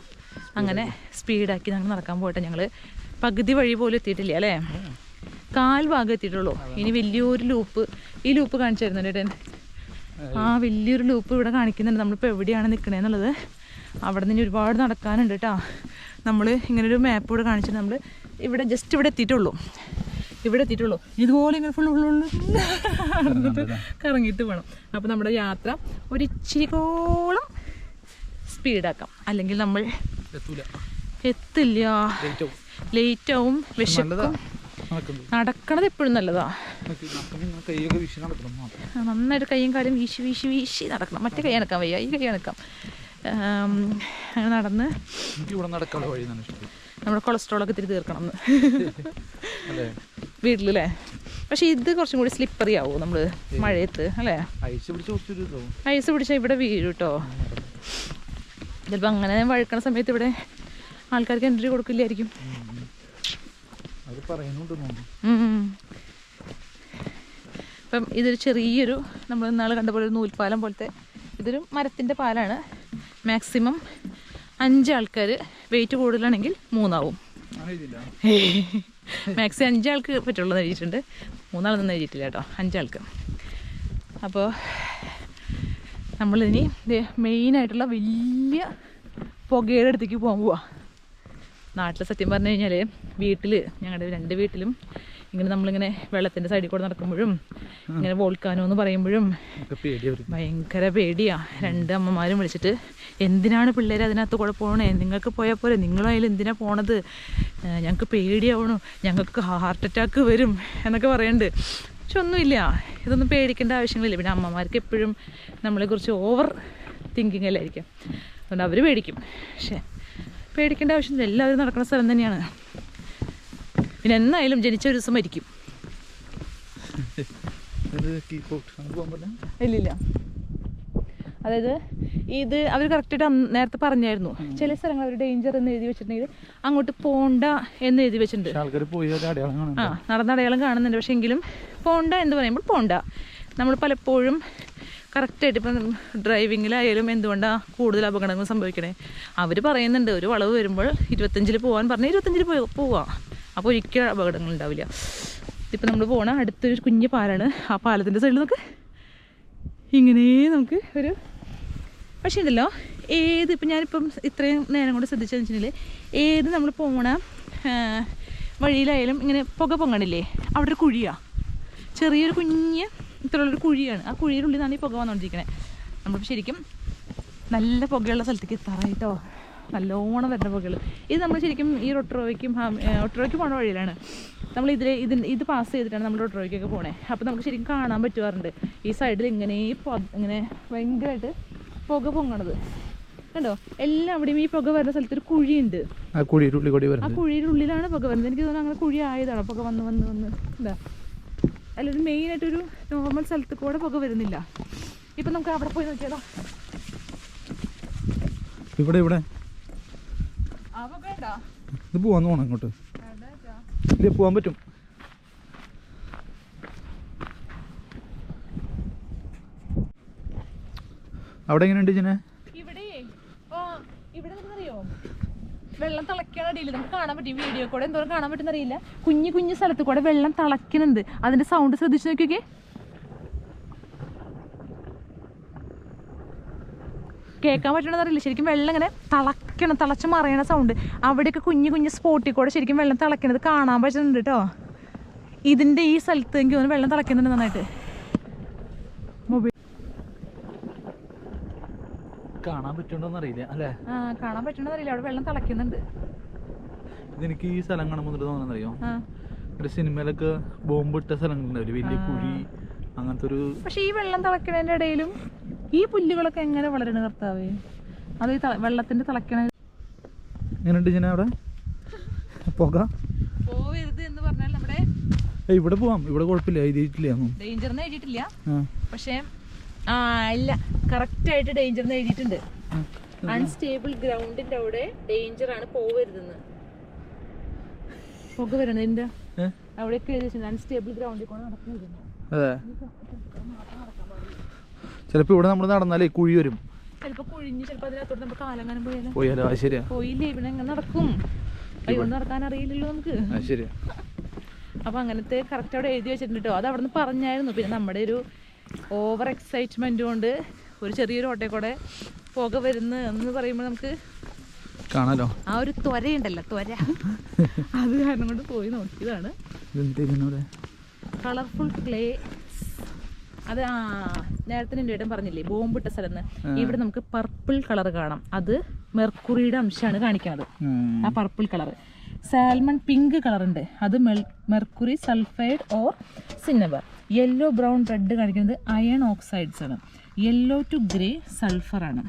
അങ്ങനെ സ്പീഡാക്കി ഞങ്ങൾ നടക്കാൻ പോട്ടെ. ഞങ്ങൾ പകുതി വഴി പോലും എത്തിയിട്ടില്ല അല്ലേ, കാൽഭാഗം എത്തിയിട്ടുള്ളൂ. ഇനി വലിയൊരു ലൂപ്പ്, ഈ ലൂപ്പ് കാണിച്ചു തരുന്നുണ്ട് ഏട്ടൻ. ആ വലിയൊരു ലൂപ്പ് ഇവിടെ കാണിക്കുന്നുണ്ട്. നമ്മളിപ്പോൾ എവിടെയാണ് നിൽക്കണേന്നുള്ളത്. അവിടെ നിന്ന് ഒരുപാട് നടക്കാനുണ്ട് കേട്ടോ. നമ്മൾ ഇങ്ങനൊരു മാപ്പ് കൂടെ കാണിച്ചിട്ട് നമ്മൾ ജസ്റ്റ് ഇവിടെ എത്തിയിട്ടുള്ളൂ. ഇതുപോലെ ഇങ്ങനെ ഫുള്ള് കറങ്ങിയിട്ട് വേണം. അപ്പോൾ നമ്മുടെ യാത്ര ഒരിച്ചിരിക്കോളം സ്പീഡാക്കാം, അല്ലെങ്കിൽ നമ്മൾ എത്തില്ല, ലേറ്റ് ആവും, വിശക്കും. നടക്കണത് എപ്പോഴും നല്ലതാ. നന്നായിട്ട് കൈയും കാലും വീശി വീശി വീശി നടക്കണം. മറ്റേ കൈ അനക്കാൻ വയ്യ, ഈ കൈ അനക്കാം. അങ്ങനെ നടന്ന് നമ്മുടെ കൊളസ്ട്രോളൊക്കെ ഇത്തിരി തീർക്കണം എന്ന് വീട്ടിലല്ലേ. പക്ഷെ ഇത് കുറച്ചും കൂടി സ്ലിപ്പറി ആവും നമ്മൾ മഴയത്ത് അല്ലേ. ഐസ് പിടിച്ചാൽ ഇവിടെ വീഴും കേട്ടോ. ചിലപ്പോൾ അങ്ങനെ വഴുക്കണ സമയത്ത് ഇവിടെ ആൾക്കാർക്ക് എൻട്രി കൊടുക്കില്ലായിരിക്കും. അപ്പം ഇതൊരു ചെറിയൊരു നമ്മൾ ഇന്നാൾ കണ്ട പോലെ ഒരു നൂൽപ്പാലം പോലത്തെ ഇതൊരു മരത്തിൻ്റെ പാലാണ്. മാക്സിമം 5 ആൾക്കാർ, വെയിറ്റ് കൂടുതലാണെങ്കിൽ 3 ആവും. മാക്സിമം 5 ആൾക്ക് പറ്റുള്ളത് എഴുതിയിട്ടുണ്ട്. 3 ആളൊന്നും എഴുതിയിട്ടില്ല കേട്ടോ, 5 ആൾക്ക്. അപ്പോൾ നമ്മളിനി മെയിനായിട്ടുള്ള വലിയ പുകയുടെ അടുത്തേക്ക് പോകാൻ പോവാ. നാട്ടിൽ സത്യം പറഞ്ഞു കഴിഞ്ഞാൽ വീട്ടിൽ ഞങ്ങളുടെ 2 വീട്ടിലും ഇങ്ങനെ നമ്മളിങ്ങനെ വെള്ളത്തിൻ്റെ സൈഡിൽ കൂടെ നടക്കുമ്പോഴും ഇങ്ങനെ വോൾക്കാനോ എന്ന് പറയുമ്പോഴും ഭയങ്കര പേടിയാ. 2 അമ്മമാരും വിളിച്ചിട്ട് എന്തിനാണ് പിള്ളേർ അതിനകത്ത് കൂടെ പോകണേ, നിങ്ങൾക്ക് പോയാൽ പോലെ നിങ്ങളായാലും എന്തിനാ പോണത്, ഞങ്ങൾക്ക് പേടിയാവണു, ഞങ്ങൾക്ക് ഹാർട്ട് അറ്റാക്ക് വരും എന്നൊക്കെ പറയുന്നുണ്ട്. പക്ഷെ ഒന്നുമില്ല, ഇതൊന്നും പേടിക്കേണ്ട ആവശ്യങ്ങളില്ല. പിന്നെ അമ്മമാർക്ക് എപ്പോഴും നമ്മളെക്കുറിച്ച് ഓവർ തിങ്കിങ് അല്ലായിരിക്കും, അതുകൊണ്ട് അവർ പേടിക്കും. പക്ഷേ പേടിക്കേണ്ട ആവശ്യമില്ല, എല്ലാവരും നടക്കുന്ന സ്ഥലം തന്നെയാണ്. പിന്നെ എന്നായാലും ജനിച്ച ഒരു ദിവസം മരിക്കും. ഇല്ലില്ല, അതായത് ഇത് അവർ കറക്റ്റായിട്ട് നേരത്തെ പറഞ്ഞായിരുന്നു. ചില സ്ഥലങ്ങൾ അവർ ഡേഞ്ചർ എന്ന് എഴുതി വെച്ചിട്ടുണ്ടെങ്കിൽ അങ്ങോട്ട് പോണ്ട എന്ന് എഴുതി വെച്ചിട്ടുണ്ട്. നടന്ന അടയാളം കാണുന്നുണ്ട്. പക്ഷെ എങ്കിലും പോണ്ട എന്ന് പറയുമ്പോൾ പോണ്ട. നമ്മൾ പലപ്പോഴും കറക്റ്റായിട്ട് ഇപ്പം ഡ്രൈവിങ്ങിലായാലും എന്തുകൊണ്ടാണ് കൂടുതൽ അപകടങ്ങൾ സംഭവിക്കണേ. അവർ പറയുന്നുണ്ട് ഒരു വളവ് വരുമ്പോൾ 25-ൽ പോകാൻ പറഞ്ഞാൽ 25-ൽ പോവാം, അപ്പോൾ ഒരിക്കലും അപകടങ്ങൾ ഉണ്ടാവില്ല. ഇപ്പം നമ്മൾ പോകണ അടുത്തൊരു കുഞ്ഞ് പാലാണ്. ആ പാലത്തിൻ്റെ സൈഡിൽ നമുക്ക് ഇങ്ങനെ നമുക്ക് ഒരു പക്ഷേ ഉണ്ടല്ലോ, ഏത് ഇപ്പം ഞാനിപ്പം ഇത്രയും നേരം കൊണ്ട് ശ്രദ്ധിച്ചതെന്ന് വെച്ചിട്ടുണ്ടെങ്കിൽ ഏത് നമ്മൾ പോകണ വഴിയിലായാലും ഇങ്ങനെ പുക പൊങ്ങണില്ലേ, അവിടെ ഒരു കുഴിയാണ്, ചെറിയൊരു കുഞ്ഞ് ഇത്രയുള്ളൊരു കുഴിയാണ്. ആ കുഴിയുടെ ഉള്ളിൽ നിന്നാണ് ഈ പുക വന്നുകൊണ്ടിരിക്കണേ. നമ്മളിപ്പോൾ ശരിക്കും നല്ല പുകയുള്ള സ്ഥലത്തേക്ക് എത്താറായിട്ടോ, നല്ലോണം വരുന്ന പുകകൾ. ഇത് നമ്മൾ ശരിക്കും ഈ ഒട്ടറോയ്ക്ക് പോണ വഴിയിലാണ്. നമ്മൾ ഇത് പാസ് ചെയ്തിട്ടാണ് നമ്മൾ ഒട്ടറോയ്ക്കൊക്കെ പോണേ. അപ്പോൾ നമുക്ക് ശരിക്കും കാണാൻ പറ്റുമാറുണ്ട് ഈ സൈഡിൽ ഇങ്ങനെ ഇങ്ങനെ ഭയങ്കരമായിട്ട് പുക പൊങ്ങണത് കണ്ടോ. എല്ലാം അവിടെയും ഈ പുക വരുന്ന സ്ഥലത്ത് ഒരു കുഴിയുണ്ട്. ആ കുഴിയുടെ ഉള്ളിലാണ് പുക വരുന്നത്. എനിക്ക് തോന്നുന്നു അങ്ങനെ കുഴി ആയതാണ് പുക വന്ന് വന്ന് വന്ന് എന്താ. അല്ലാതെ മെയിനായിട്ടൊരു നോർമൽ സ്ഥലത്ത് കൂടെ പുക വരുന്നില്ല. ഇപ്പം നമുക്ക് അവിടെ പോയി നോക്കിയാലോ. ഇവിടെ ഇത് പോവാന്ന് പോണം അങ്ങോട്ട്. ഇല്ല, പോവാൻ പറ്റും. അവിടെ എങ്ങനെയുണ്ട് ജിനെ? ഇവിടെ അറിയോ, വെള്ളം തിളയ്ക്കണ അടിയിൽ നമുക്ക് കാണാൻ പറ്റും. വീഡിയോ കൂടെ എന്തോരം കാണാൻ പറ്റുന്ന അറിയില്ല. കുഞ്ഞു കുഞ്ഞു സ്ഥലത്ത് കൂടെ വെള്ളം തിളയ്ക്കുന്നുണ്ട്. അതിന്റെ സൗണ്ട് ശ്രദ്ധിച്ചു നോക്കിയൊക്കെ. കേൾക്കാൻ പറ്റണമെന്നറിയില്ല. ശരിക്കും വെള്ളം ഇങ്ങനെ തിളച്ച് മറിയണ സൗണ്ട്. അവിടെയൊക്കെ കുഞ്ഞു കുഞ്ഞു സ്പോട്ടിൽ കൂടെ ശരിക്കും വെള്ളം തിളയ്ക്കണത് കാണാൻ പറ്റുന്നുണ്ട് കേട്ടോ. ഇതിന്റെ ഈ സ്ഥലത്ത് എനിക്ക് തോന്നുന്നു വെള്ളം തിളയ്ക്കുന്നുണ്ട് നന്നായിട്ട്. മൊബൈൽ കാണാൻ പറ്റുന്നുണ്ടോന്ന് അറിയില്ല അല്ലേ? കാണാൻ പറ്റുന്നറിയില്ല, അവിടെ വെള്ളം തിളയ്ക്കുന്നുണ്ട്. ഇതെനിക്ക് ഈ സ്ഥലം കാണുമ്പോൾ തോന്നുന്നറിയോ, ഒരു സിനിമയിലൊക്കെ ബോംബിട്ട സ്ഥലങ്ങളുണ്ടാവില്ലേ, വലിയ കുഴി അങ്ങനത്തെ ഒരു. പക്ഷെ ഈ വെള്ളം തിളക്കണതിന്റെ ഇടയിലും ഈ പുല്ലുകളൊക്കെ എങ്ങനെ വളരണ കർത്താവേ. അത് ഈ വെള്ളത്തിന്റെ തിളക്കണ എങ്ങനെയുണ്ട് ജിന അവിടെ പുക? പോവരുത് എന്ന് പറഞ്ഞാൽ നമ്മുടെ ഇവിടെ പോവാം, ഇവിടെ കുഴപ്പമില്ല, എഴുതിയിട്ടില്ല, ഡേഞ്ചർന്ന് എഴുതിയിട്ടില്ല. പക്ഷെ ഇല്ല, കറക്റ്റ് ആയിട്ട് ഡേഞ്ചർ എഴുതിയിട്ടുണ്ട്. അൺസ്റ്റേബിൾ ഗ്രൗണ്ടിന്റെ അവിടെ ഡേഞ്ചർ ആണ്, പോവരുതെന്ന്. പുക വരണതിന്റെ അവിടെയൊക്കെ എഴുതിയിട്ടുണ്ട് അൺസ്റ്റേബിൾ ഗ്രൗണ്ടിൽ കൊണ്ട് നടക്കുന്നത്. അതെ, ചിലപ്പോ ഇവിടെ നമ്മൾ നടന്നാലേ കുഴി വരും. ചിലപ്പോ കുഴിഞ്ഞ് ചിലപ്പോ അതിനകത്തോട്ട് നമുക്ക് കാലങ്ങാനും പോയാലോ. ശരിയാ, പോയില്ലേ ഇവിടെ എങ്ങനെ നടക്കും, അയ്യോ നടക്കാൻ അറിയില്ലല്ലോ നമുക്ക്. ശരിയാ. അപ്പൊ അങ്ങനത്തെ കറക്റ്റ് അവിടെ എഴുതി വെച്ചിട്ടുണ്ട് കേട്ടോ. അത് അവിടെ നിന്ന് പറഞ്ഞായിരുന്നു. പിന്നെ നമ്മുടെ ഒരു ഓവർ എക്സൈറ്റ്മെന്റ് കൊണ്ട് ഒരു ചെറിയൊരു ഓട്ടയിൽ കൂടെ പുക വരുന്നു എന്ന് പറയുമ്പോൾ നമുക്ക് കാണാലോ. ആ ഒരു ത്വരയുണ്ടല്ലോ, ത്വര, അത് കാരണം കൊണ്ട് പോയി നോക്കിയതാണ്. Colourful clay. അത് നേരത്തെ എൻ്റെ ഏട്ടൻ പറഞ്ഞില്ലേ ബോംബിട്ട സ്ഥലം. ഇവിടെ നമുക്ക് പർപ്പിൾ കളർ കാണാം. അത് മെർക്കുറിയുടെ അംശമാണ് കാണിക്കുന്നത്, ആ പർപ്പിൾ കളർ. സാൽമൺ പിങ്ക് കളറുണ്ട്, അത് mercury sulphide or cinnabar. Yellow brown red കാണിക്കുന്നത് അയൺ ഓക്സൈഡ്സ് ആണ്. യെല്ലോ ടു ഗ്രേ സൾഫറാണ്.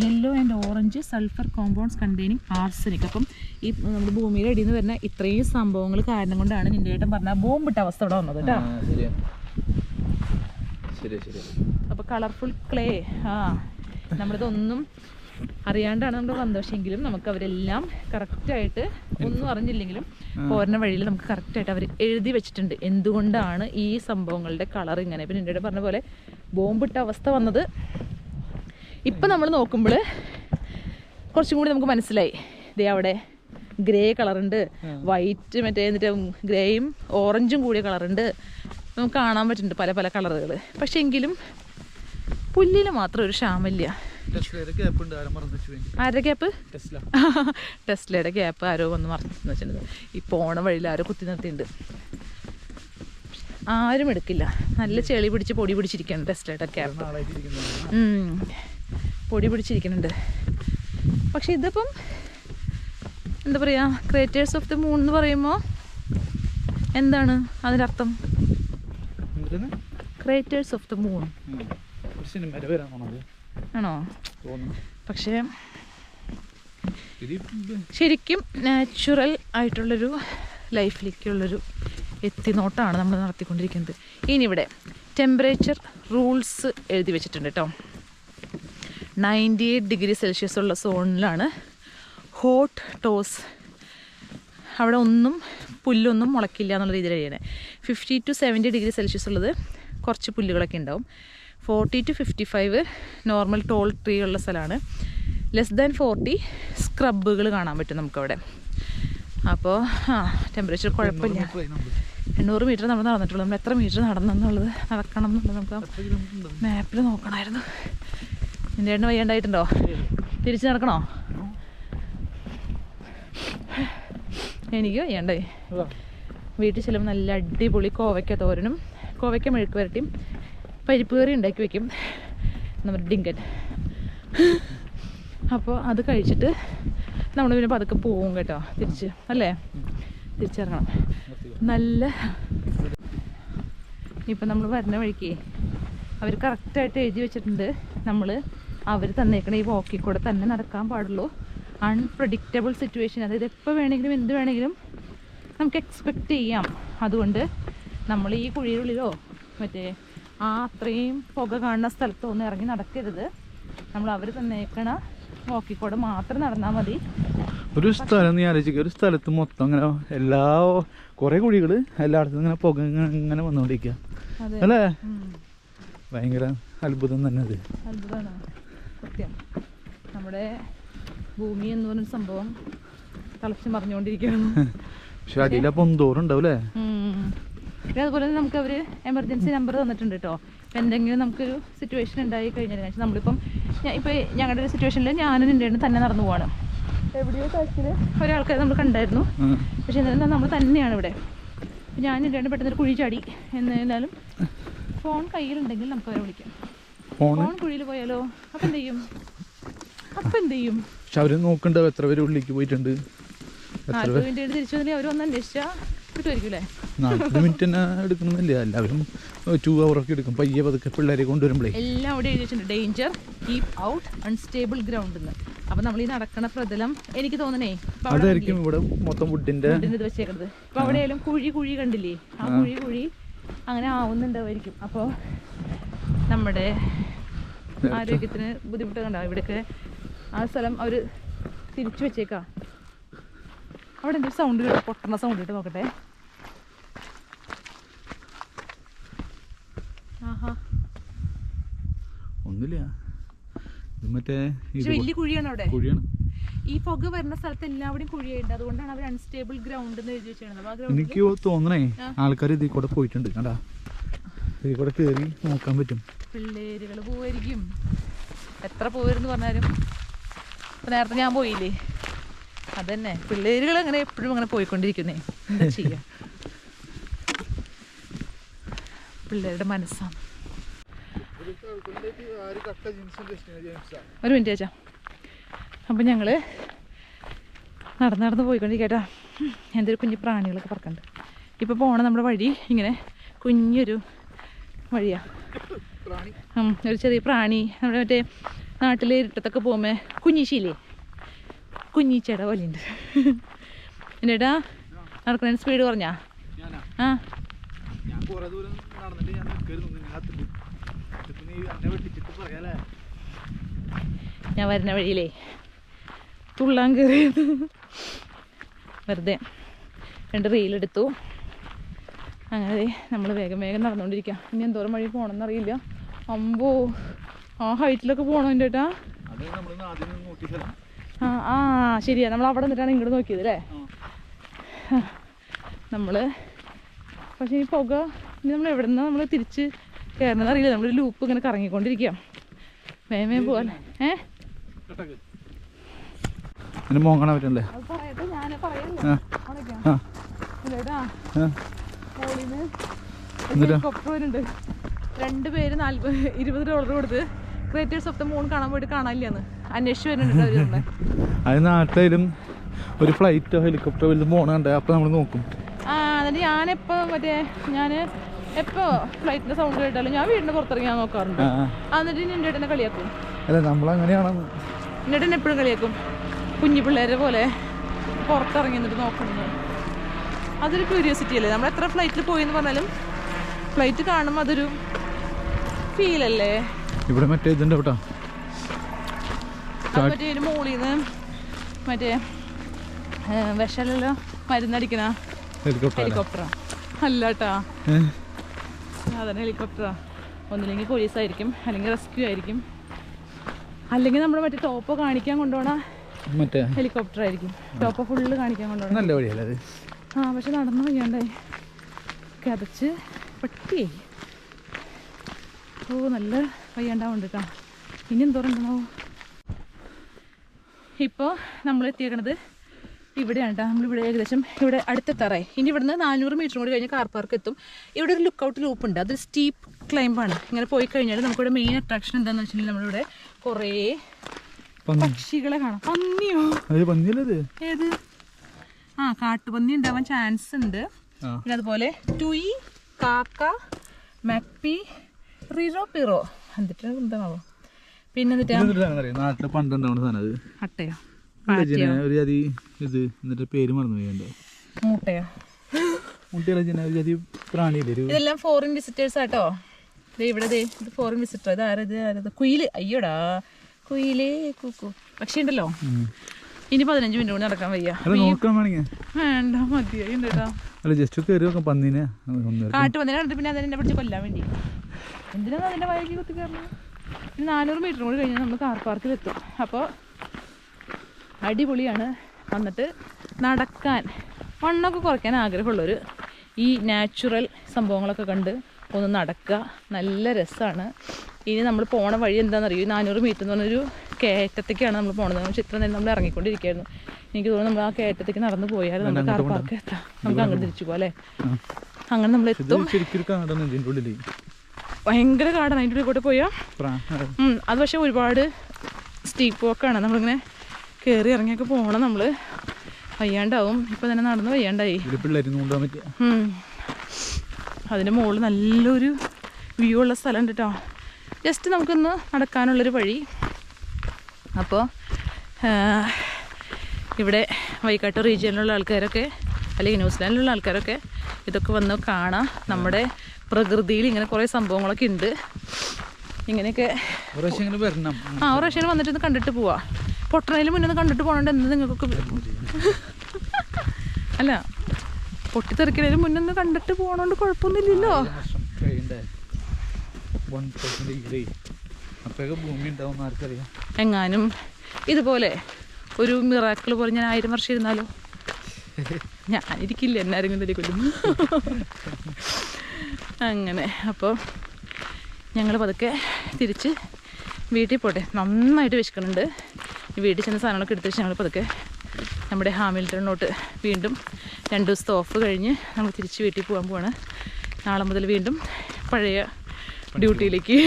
Yellow and orange sulphur compounds containing arsenic. അപ്പം ഈ നമ്മുടെ ഭൂമിയുടെ അടിയിൽ നിന്ന് വരുന്ന ഇത്രയും സംഭവങ്ങൾ കാരണം കൊണ്ടാണ് നിന്റെ ഏട്ടൻ പറഞ്ഞ ബോംബിട്ട അവസ്ഥ ഇവിടെ വന്നത് കേട്ടോ. അപ്പോൾ കളർഫുൾ ക്ലേ, നമ്മളിതൊന്നും അറിയാണ്ടാണ് നമ്മൾ വന്നത്. പക്ഷെങ്കിലും നമുക്ക് അവരെല്ലാം കറക്റ്റായിട്ട് ഒന്നും അറിഞ്ഞില്ലെങ്കിലും പോരുന്ന വഴിയിൽ നമുക്ക് കറക്റ്റായിട്ട് അവർ എഴുതി വെച്ചിട്ടുണ്ട് എന്തുകൊണ്ടാണ് ഈ സംഭവങ്ങളുടെ കളർ ഇങ്ങനെ. ഇപ്പം നിന്റെ പറഞ്ഞ പോലെ ബോംബിട്ട അവസ്ഥ വന്നത് ഇപ്പം നമ്മൾ നോക്കുമ്പോൾ കുറച്ചും കൂടി നമുക്ക് മനസ്സിലായി. ഇതേ അവിടെ ഗ്രേ കളറുണ്ട്, വൈറ്റ് മറ്റേ എന്നിട്ട് ഗ്രേയും ഓറഞ്ചും കൂടിയ കളറുണ്ട്, നമുക്ക് കാണാൻ പറ്റുന്നുണ്ട് പല പല കളറുകൾ. പക്ഷെ എങ്കിലും പുല്ലിന് മാത്രം ഒരു ക്ഷാമില്ല. ആരുടെ ക്യാപ്പ്? ടെസ്ലയുടെ ക്യാപ്പ് ആരോ വന്ന് മറന്നു വെച്ചിട്ടുണ്ട്. ഈ പോണ വഴിയിൽ ആരോ കുത്തി നിർത്തിയിട്ടുണ്ട്. ആരും എടുക്കില്ല. നല്ല ചെളി പിടിച്ച് പൊടി പിടിച്ചിരിക്കുകയാണ് ടെസ്ലയുടെ ക്യാപ്പ്. പൊടി പിടിച്ചിരിക്കുന്നുണ്ട്. പക്ഷെ ഇതിപ്പം എന്താ പറയുക, ക്രിയേറ്റേഴ്സ് ഓഫ് ദി മൂൺ എന്ന് പറയുമ്പോൾ എന്താണ് അതിൻ്റെ അർത്ഥം? ക്രിയേറ്റേഴ്സ് ഓഫ് ദി മൂൺ ആണോ? പക്ഷേ ശരിക്കും നാച്ചുറൽ ആയിട്ടുള്ളൊരു ലൈഫിലേക്കുള്ളൊരു എത്തിനോട്ടാണ് നമ്മൾ നടത്തിക്കൊണ്ടിരിക്കുന്നത്. ഇനി ഇവിടെ ടെമ്പറേച്ചർ റൂൾസ് എഴുതി വെച്ചിട്ടുണ്ട് കേട്ടോ. 98 ഡിഗ്രി സെൽഷ്യസ് ഉള്ള സോണിലാണ് ഹോട്ട് ടോസ്. അവിടെ ഒന്നും പുല്ലൊന്നും മുളക്കില്ല എന്നുള്ള രീതിയിൽ കഴിയണേ. 50 to 70 ഡിഗ്രി സെൽഷ്യസ് ഉള്ളത് കുറച്ച് പുല്ലുകളൊക്കെ ഉണ്ടാവും. 40 to 55 നോർമൽ ടോൾ ട്രീ ഉള്ള സ്ഥലമാണ്. ലെസ് ദാൻ 40 സ്ക്രബുകൾ കാണാൻ പറ്റും നമുക്കവിടെ. അപ്പോൾ ടെമ്പറേച്ചർ കുഴപ്പമില്ല. 800 മീറ്റർ നമ്മൾ നടന്നിട്ടുള്ളൂ. നമ്മൾ എത്ര മീറ്റർ നടന്നെന്നുള്ളത് നടക്കണം എന്നുള്ളത് നമുക്ക് മാപ്പിൽ നോക്കണമായിരുന്നു. എൻ്റെ ഏട്ടന് വയ്യാണ്ടായിട്ടുണ്ടോ? തിരിച്ച് നടക്കണോ? എനിക്ക് വയ്യാണ്ടായി. വീട്ടിൽ ചെല്ലുമ്പോൾ നല്ല അടിപൊളി കോവയ്ക്ക തോരനും കോവയ്ക്ക മെഴുക്ക് വരട്ടിയും പരിപ്പ് കറി ഉണ്ടാക്കി വയ്ക്കും നമ്മുടെ ഡിങ്കൻ. അപ്പോൾ അത് കഴിച്ചിട്ട് നമ്മൾ പിന്നെ പതുക്കെ പോവും കേട്ടോ, തിരിച്ച് അല്ലേ? തിരിച്ചിറങ്ങണം. നല്ല ഇപ്പം നമ്മൾ വരുന്ന വഴിക്ക് അവർ കറക്റ്റായിട്ട് എഴുതി വെച്ചിട്ടുണ്ട്. അവർ തന്നേക്കണ ഈ വാക്കിൽ കൂടെ തന്നെ നടക്കാൻ പാടുള്ളൂ. അൺപ്രഡിക്റ്റബിൾ സിറ്റുവേഷൻ, അതായത് എപ്പോൾ വേണമെങ്കിലും എന്ത് വേണമെങ്കിലും നമുക്ക് എക്സ്പെക്റ്റ് ചെയ്യാം. അതുകൊണ്ട് നമ്മൾ ഈ കുഴിയുള്ളിലോ മറ്റേ അത്രയും പുക കാണുന്ന സ്ഥലത്തോ ഒന്നും ഇറങ്ങി നടക്കരുത്. നമ്മൾ അവർ തന്നേക്കണ വാക്കിക്കൂടെ മാത്രം നടന്നാൽ മതി. ഒരു സ്ഥലം നീ ആലോചിക്കുക, ഒരു സ്ഥലത്ത് മൊത്തം അങ്ങനെ കുറേ കുഴികൾ എല്ലായിടത്തും ഇങ്ങനെ പുക ഇങ്ങനെ വന്നുകൊണ്ടിരിക്കുക അല്ലേ? ഭയങ്കര അത്ഭുതം തന്നെ. അത് അത്ഭുതമാണ് സത്യം. നമ്മുടെ ഭൂമി എന്ന് പറഞ്ഞൊരു സംഭവം തളച്ച് മറിഞ്ഞുകൊണ്ടിരിക്കുകയാണ്. പക്ഷെ അടിയിലപ്പോൾ എന്തോറുണ്ടാവൂലേ? അതുപോലെ തന്നെ നമുക്ക് അവർ എമർജൻസി നമ്പർ തന്നിട്ടുണ്ട് കേട്ടോ. ഇപ്പം എന്തെങ്കിലും നമുക്കൊരു സിറ്റുവേഷൻ ഉണ്ടായി കഴിഞ്ഞാൽ നമ്മളിപ്പം ഇപ്പം ഞങ്ങളുടെ ഒരു സിറ്റുവേഷനിൽ ഞാനും നിൻ്റെ തന്നെ നടന്നു പോവാണ്. എവിടെയോ കാഴ്ചയിൽ ഒരാൾക്കാർ നമ്മൾ കണ്ടായിരുന്നു. പക്ഷെ എന്നാലും നമ്മൾ തന്നെയാണ് ഇവിടെ. ഞാൻ നിൻ്റെ പെട്ടെന്നൊരു കുഴി ചാടി. എന്നാലും ഫോൺ കയ്യിലുണ്ടെങ്കിൽ നമുക്ക് അവരെ വിളിക്കാം. ഫോൺ കുഴിയിൽ പോയാലോ? അപ്പം എന്ത് ചെയ്യും? പക്ഷെ അവർ നോക്കണ്ടോ എത്ര പേര് ഉള്ളിലേക്ക് പോയിട്ടുണ്ട്? 40 മിനിറ്റ് തിരിച്ചു വന്നില്ല അവർ ഒന്ന് അന്വേഷിച്ചാൽ കിട്ടുമായിരിക്കും. 40 മിനിറ്റ് തന്നെ എടുക്കണമെന്നില്ല, എല്ലാവരും 2 hour എടുക്കും. പയ്യെ പതുക്കെ പിള്ളേരെ കൊണ്ടുവരുമ്പോഴേ എല്ലാം അവിടെ എഴുതി വെച്ചിട്ടുണ്ട്. Danger, keep out, unstable ground എന്ന്. അപ്പം നമ്മൾ ഈ നടക്കണ പ്രതലം എനിക്ക് തോന്നണേ അതായിരിക്കും ഇവിടെ മൊത്തം വുഡിന്റെ ഇത് വെച്ചേക്കുന്നത്. ഇപ്പം അവിടെയായാലും കുഴി കണ്ടില്ലേ? ആ കുഴി അങ്ങനെ ആവുന്നുണ്ടാവുമായിരിക്കും. അപ്പോൾ നമ്മുടെ ആരോഗ്യത്തിന് ബുദ്ധിമുട്ട് കണ്ടാവും. ഇവിടെയൊക്കെ ആ സ്ഥലം അവർ തിരിച്ചു വെച്ചേക്കാം. അവിടെ എന്തൊരു സൗണ്ട് കേട്ടോ, പൊട്ടണ സൗണ്ട് കേട്ടോ, നോക്കട്ടെ. ഒന്നുമില്ല, മറ്റേ വലിയ കുഴിയാണ് അവിടെ. കുഴിയാണ്. ഈ പുക വരുന്ന സ്ഥലത്ത് എല്ലാവരുടെയും കുഴിയുണ്ട്. അതുകൊണ്ടാണ് അവർ അൺസ്റ്റേബിൾ ഗ്രൗണ്ട് എന്ന് എഴുതി വെച്ചിരുന്നത്. എനിക്ക് തോന്നണേ ആൾക്കാർ ഇതിൽ കൂടെ പോയിട്ടുണ്ട്. കണ്ടാ, ഇതിൽ കൂടെ കയറി നോക്കാൻ പറ്റും. പിള്ളേരുകൾ പോവായിരിക്കും. എത്ര പോവരുന്ന് പറഞ്ഞാലും നേരത്തെ ഞാൻ പോയില്ലേ, അതന്നെ. പിള്ളേരുകൾ അങ്ങനെ എപ്പോഴും അങ്ങനെ പോയിക്കൊണ്ടിരിക്കുന്നേ. എന്താ ചെയ്യാ, പിള്ളേരുടെ മനസ്സാണ്. ഒരു മിനിറ്റ് ചേച്ചാ. അപ്പം ഞങ്ങൾ നടന്ന് പോയിക്കൊണ്ടിരിക്കട്ടാ. എന്തൊരു കുഞ്ഞു പ്രാണികളൊക്കെ പറക്കുന്നുണ്ട്. ഇപ്പോൾ പോണ നമ്മുടെ വഴി ഇങ്ങനെ കുഞ്ഞൊരു വഴിയാണ്. ഒരു ചെറിയ പ്രാണി നമ്മുടെ മറ്റേ നാട്ടിൽ ഇരുട്ടത്തൊക്കെ പോകുമ്പോൾ കുഞ്ഞീശയില്ലേ, കുഞ്ഞീച്ചയുടെ പോലെയുണ്ട്. എന്നേട്ടാ നടക്കുന്നതിന് സ്പീഡ് കുറഞ്ഞാ? ആ ഞാൻ വരുന്ന വഴിയിലേ തുള്ളാൻ കയറിയത് വെറുതെ 2 റീലെടുത്തു. അങ്ങനെ നമ്മൾ വേഗം വേഗം നടന്നുകൊണ്ടിരിക്കുക. ഇനി എന്തോരം വഴി പോകണമെന്നറിയില്ല. അമ്പോ ആ ഹൈറ്റിലൊക്കെ പോകണോ എൻ്റെ ഏട്ടാ? ആ ശരിയാ, നമ്മൾ അവിടെ നിന്നിട്ടാണ് ഇങ്ങോട്ട് നോക്കിയത് അല്ലേ? നമ്മൾ പക്ഷേ ഈ പുക ഇനി നമ്മൾ എവിടെ നിന്നാണ് നമ്മൾ തിരിച്ച് കയറണമെന്ന് അറിയില്ല. നമ്മളൊരു ലൂപ്പ് ഇങ്ങനെ കറങ്ങിക്കൊണ്ടിരിക്കാം. വേഗം വേഗം പോകാൻ മോങ്ങണ പറ്റല്ലേ? ഹെലികോപ്റ്റർ വരുന്നുണ്ട്. 2 പേര് $20 കൊടുത്ത് ക്രിയേറ്റേഴ്സ് ഓഫ് ദ മൂൺ കാണാൻ പോയിട്ട് കാണാനില്ലാന്ന് അന്വേഷിച്ച് വരുന്നുണ്ട്. അത് നാട്ടിലും ഒരു ഫ്ലൈറ്റോ ഹെലികോപ്റ്ററോ വലുതും പോകണുണ്ട്. അപ്പം നമ്മൾ നോക്കും. എന്നിട്ട് ഞാനെപ്പോൾ ഞാൻ എപ്പോൾ ഫ്ലൈറ്റിൻ്റെ സൗണ്ട് കേട്ടാലും ഞാൻ വീടിൻ്റെ പുറത്തിറങ്ങി ഞാൻ നോക്കാറുണ്ട്. എന്നിട്ട് എൻ്റെ ഏട്ടനെ കളിയാക്കും. അല്ല നമ്മളങ്ങനെയാണ്. എൻ്റെ ഏട്ടനെ എപ്പോഴും കളിയാക്കും, കുഞ്ഞു പിള്ളേരെ പോലെ പുറത്തിറങ്ങി എന്നിട്ട് നോക്കുന്നത്. അതൊരു ക്യൂരിയോസിറ്റി അല്ലേ? നമ്മൾ എത്ര ഫ്ലൈറ്റിൽ പോയി എന്ന് പറഞ്ഞാലും ഫ്ലൈറ്റ് കാണുമ്പോൾ അതൊരു ഫീലല്ലേ? ഇവിടെ മറ്റേ ഇതുണ്ട് കേട്ടോ, മറ്റേ ഇതിന് മുകളിൽ നിന്ന് മറ്റേ വിഷലെല്ലാം മരുന്നടിക്കണ ഹെലികോപ്റ്ററാ? അല്ല കേട്ടാ, സാധാരണ ഹെലികോപ്റ്ററാ. ഒന്നില്ലെങ്കിൽ പോലീസായിരിക്കും, അല്ലെങ്കിൽ റെസ്ക്യൂ ആയിരിക്കും, അല്ലെങ്കിൽ നമ്മുടെ മറ്റേ ടോപ്പ് കാണിക്കാൻ കൊണ്ടുപോകണ മറ്റേ ഹെലികോപ്റ്റർ ആയിരിക്കും. ടോപ്പ് ഫുള്ള് കാണിക്കാൻ കൊണ്ടുപോകണം. നല്ല വഴിയല്ലേ അത്? പക്ഷെ നടന്നു വയ്യാണ്ടായി, കതച്ച് പട്ടിയേ. നല്ല വയ്യാണ്ടാവുണ്ട് കേട്ടോ. ഇനി എന്തോറുണ്ടോ? ഇപ്പോൾ നമ്മൾ എത്തിയേക്കണത് ഇവിടെയാണ് കേട്ടോ. നമ്മളിവിടെ ഏകദേശം ഇവിടെ അടുത്തെത്താറായി. ഇനി ഇവിടുന്ന് 400 മീറ്റർ കൂടി കഴിഞ്ഞ് കാർ പാർക്ക് എത്തും. ഇവിടെ ഒരു ലുക്കൗട്ട് ലൂപ്പ് ഉണ്ട്. അതൊരു സ്റ്റീപ്പ് ക്ലൈംബാണ്. ഇങ്ങനെ പോയി കഴിഞ്ഞാൽ നമുക്കിവിടെ മെയിൻ അട്രാക്ഷൻ എന്താണെന്ന് വെച്ചിട്ടുണ്ടെങ്കിൽ നമ്മളിവിടെ കുറേ പക്ഷികളെ കാണാം. പന്നിയോ? ഏത്? കാട്ടുപന്നി ഉണ്ടാവാൻ ചാൻസ് ഉണ്ട്. പിന്നെ അതുപോലെ ടുയി, കാക്ക, മപ്പി, റിറോ പിറോ എന്നിട്ട് എന്താണോ? പിന്നെ നാട്ടില് പണ്ടുണ്ടാവുന്ന സാധനം അട്ടയോ? പേര് മറന്നു. ഇതെല്ലാം ഫോറിൻ വിസിറ്റേഴ്സ് ആട്ടോ. ഇവിടെ ഇത് ഫോറിൻ വിസിറ്റർ. ഇത് ആരത്? കുയില്. അയ്യോടാ കുയിലേ കൂക്കു. പക്ഷേ ഉണ്ടല്ലോ ഇനി 15 മിനിറ്റ് കൂടി നടക്കാൻ വയ്യ. വേണ്ട മതിയായി. കാട്ടുപന്നിനെ കണ്ടിട്ട് പിന്നെ അതെന്നെ പിടിച്ച് കൊല്ലാൻ വേണ്ടി എന്തിനാണ് അതിൻ്റെ വയറ്റി കുത്തി കയറണം? 400 മീറ്റർ കൂടി കഴിഞ്ഞാൽ നമ്മൾ കാർ പാർക്കിലെത്തും. അപ്പോൾ അടിപൊളിയാണ്. വന്നിട്ട് നടക്കാൻ വണ്ണമൊക്കെ കുറയ്ക്കാൻ ആഗ്രഹമുള്ളവർ ഈ നാച്ചുറൽ സംഭവങ്ങളൊക്കെ കണ്ട് ഒന്ന് നടക്കുക. നല്ല രസമാണ്. ഇനി നമ്മൾ പോണ വഴി എന്താണെന്നറിയോ? 400 മീറ്റർ എന്ന് പറഞ്ഞൊരു കയറ്റത്തേക്കാണ് നമ്മൾ പോണത്. പക്ഷേ ഇത്ര നേരം നമ്മൾ ഇറങ്ങിക്കൊണ്ടിരിക്കുകയായിരുന്നു. എനിക്ക് തോന്നുന്നു നമ്മൾ ആ കയറ്റത്തേക്ക് നടന്നു പോയാൽ നമ്മൾ കാർ പാർക്ക് എത്താം. നമുക്ക് അങ്ങോട്ട് തിരിച്ചു പോകാം അല്ലേ? അങ്ങനെ നമ്മൾ എത്തും. ഭയങ്കര കാടാണ് അതിൻ്റെ ഉള്ളിൽ കൂടെ പോയാൽ. അത് പക്ഷേ ഒരുപാട് സ്റ്റീപ്പ് വോക്കാണ്. നമ്മളിങ്ങനെ കയറി ഇറങ്ങിയൊക്കെ പോകണം. നമ്മൾ വയ്യാണ്ടാവും. ഇപ്പം തന്നെ നടന്ന് വയ്യാണ്ടായി. അതിൻ്റെ മുകളിൽ നല്ലൊരു വ്യൂ ഉള്ള സ്ഥലം ഉണ്ട് കേട്ടോ. ജസ്റ്റ് നമുക്കൊന്ന് നടക്കാനുള്ളൊരു വഴി. അപ്പോൾ ഇവിടെ വൈക്കാട്ട് റീജിയനിലുള്ള ആൾക്കാരൊക്കെ അല്ലെങ്കിൽ ന്യൂസിലാൻഡിലുള്ള ആൾക്കാരൊക്കെ ഇതൊക്കെ വന്ന് കാണാം. നമ്മുടെ പ്രകൃതിയിൽ ഇങ്ങനെ കുറേ സംഭവങ്ങളൊക്കെ ഉണ്ട്. ഇങ്ങനെയൊക്കെ പ്രാവശ്യം വന്നിട്ട് കണ്ടിട്ട് പോവാ. പൊട്ടണതിന് മുന്നേ കണ്ടിട്ട് പോകണോണ്ട് എന്ത് നിങ്ങൾക്കൊക്കെ അല്ല പൊട്ടിത്തെറിക്കുന്നതിന് മുന്നേ കണ്ടിട്ട് പോകണോണ്ട് കുഴപ്പമൊന്നുമില്ലല്ലോ. എങ്ങാനും ഇതുപോലെ ഒരു മിറാക്കിൾ പോലെ ഞാൻ 1000 വർഷം ഇരുന്നാലോ? ഞാനിരിക്കില്ല, എന്നാരെങ്കിലും തന്നെ കൊല്ലും. അങ്ങനെ അപ്പോൾ ഞങ്ങൾ പതുക്കെ തിരിച്ച് വീട്ടിൽ പോട്ടെ. നന്നായിട്ട് വിശക്കുന്നുണ്ട്. വീട്ടിൽ ചെന്ന സാധനങ്ങളൊക്കെ എടുത്ത് വെച്ച് ഞങ്ങൾ പതുക്കെ നമ്മുടെ ഹാമിൽട്ടണിലോട്ട് വീണ്ടും 2 ദിവസത്തെ ഓഫ് കഴിഞ്ഞ് നമ്മൾ തിരിച്ച് വീട്ടിൽ പോകാൻ പോവാണ്. നാളെ മുതൽ വീണ്ടും പഴയ ഡ്യൂട്ടിയിലേക്ക്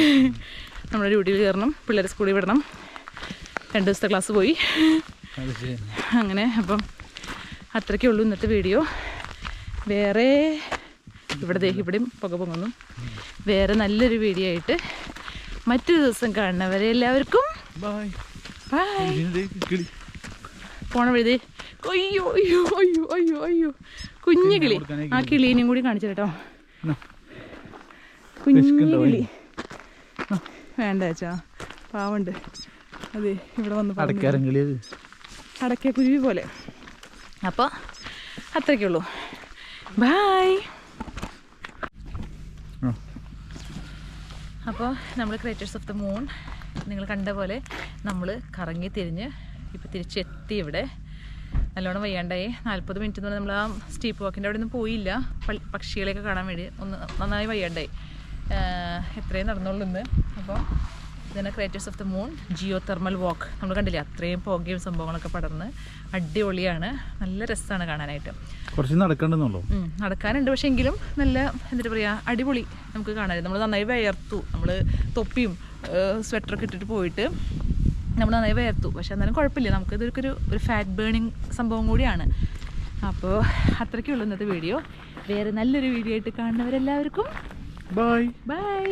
നമ്മുടെ ഡ്യൂട്ടിയിൽ കയറണം. പിള്ളേരെ സ്കൂളിൽ വിടണം. 2 ദിവസത്തെ ക്ലാസ് പോയി അങ്ങനെ. അപ്പം അത്രയ്ക്കേ ഉള്ളൂ ഇന്നത്തെ വീഡിയോ. വേറെ ഇവിടെയും പുക പൊങ്ങുന്നു. വേറെ നല്ലൊരു വീഡിയോ ആയിട്ട് മറ്റൊരു ദിവസം കാണുന്നവരെ എല്ലാവർക്കും ബൈ. പോണ വഴുതി. അയ്യോ അയ്യോ അയ്യോ അയ്യോ അയ്യോ കുഞ്ഞു കിളി. ആ കിളീനെയും കൂടി കാണിച്ചു കേട്ടോ. കുഞ്ഞു കിളി വേണ്ട അച്ഛാ, പാവുണ്ട്. അതെ, ഇവിടെ വന്ന് അടയ്ക്ക കുരുവി പോലെ. അപ്പോൾ അത്രയ്ക്കേ ഉള്ളൂ. ബായ്. അപ്പോൾ നമ്മൾ ക്രിയേറ്റേഴ്സ് ഓഫ് ദ മൂൺ നിങ്ങൾ കണ്ട പോലെ നമ്മൾ കറങ്ങി തിരിഞ്ഞ് ഇപ്പോൾ തിരിച്ചെത്തി. ഇവിടെ നല്ലോണം വയ്യാണ്ടായി. 40 മിനിറ്റ് എന്ന് പറഞ്ഞാൽ നമ്മൾ ആ സ്റ്റീപ്പ് വാക്കിൻ്റെ അവിടെ ഒന്നും പോയില്ല. പക്ഷികളെയൊക്കെ കാണാൻ വേണ്ടി ഒന്ന് നന്നായി വയ്യാണ്ടായി. എത്രയും നടന്നുള്ളൂ ഇന്ന്. അപ്പോൾ ഇതന്നെ creators of the moon geothermal walk. നമ്മൾ കണ്ടില്ലേ, അത്രയും പുകയും സംഭവങ്ങളൊക്കെ പടർന്ന് അടിപൊളിയാണ്. നല്ല രസമാണ് കാണാനായിട്ട്. കുറച്ച് നടക്കണ്ടെന്നുള്ളൂ, നടക്കാനുണ്ട്. പക്ഷേ എങ്കിലും നല്ല എന്താ പറയുക, അടിപൊളി നമുക്ക് കാണാൻ. നമ്മൾ നന്നായി വയർത്തു. നമ്മൾ തൊപ്പിയും സ്വെറ്ററൊക്കെ ഇട്ടിട്ട് പോയിട്ട് നമ്മൾ നന്നായി വയർത്തു. പക്ഷെ എന്നാലും കുഴപ്പമില്ല, നമുക്കിതൊരു ഒരു ഫാറ്റ് ബേണിങ് സംഭവം കൂടിയാണ്. അപ്പോൾ അത്രയ്ക്കുള്ളൂ ഇന്നത്തെ വീഡിയോ. വേറെ നല്ലൊരു വീഡിയോ ആയിട്ട് കാണുന്നവരെല്ലാവർക്കും ബൈ ബൈ.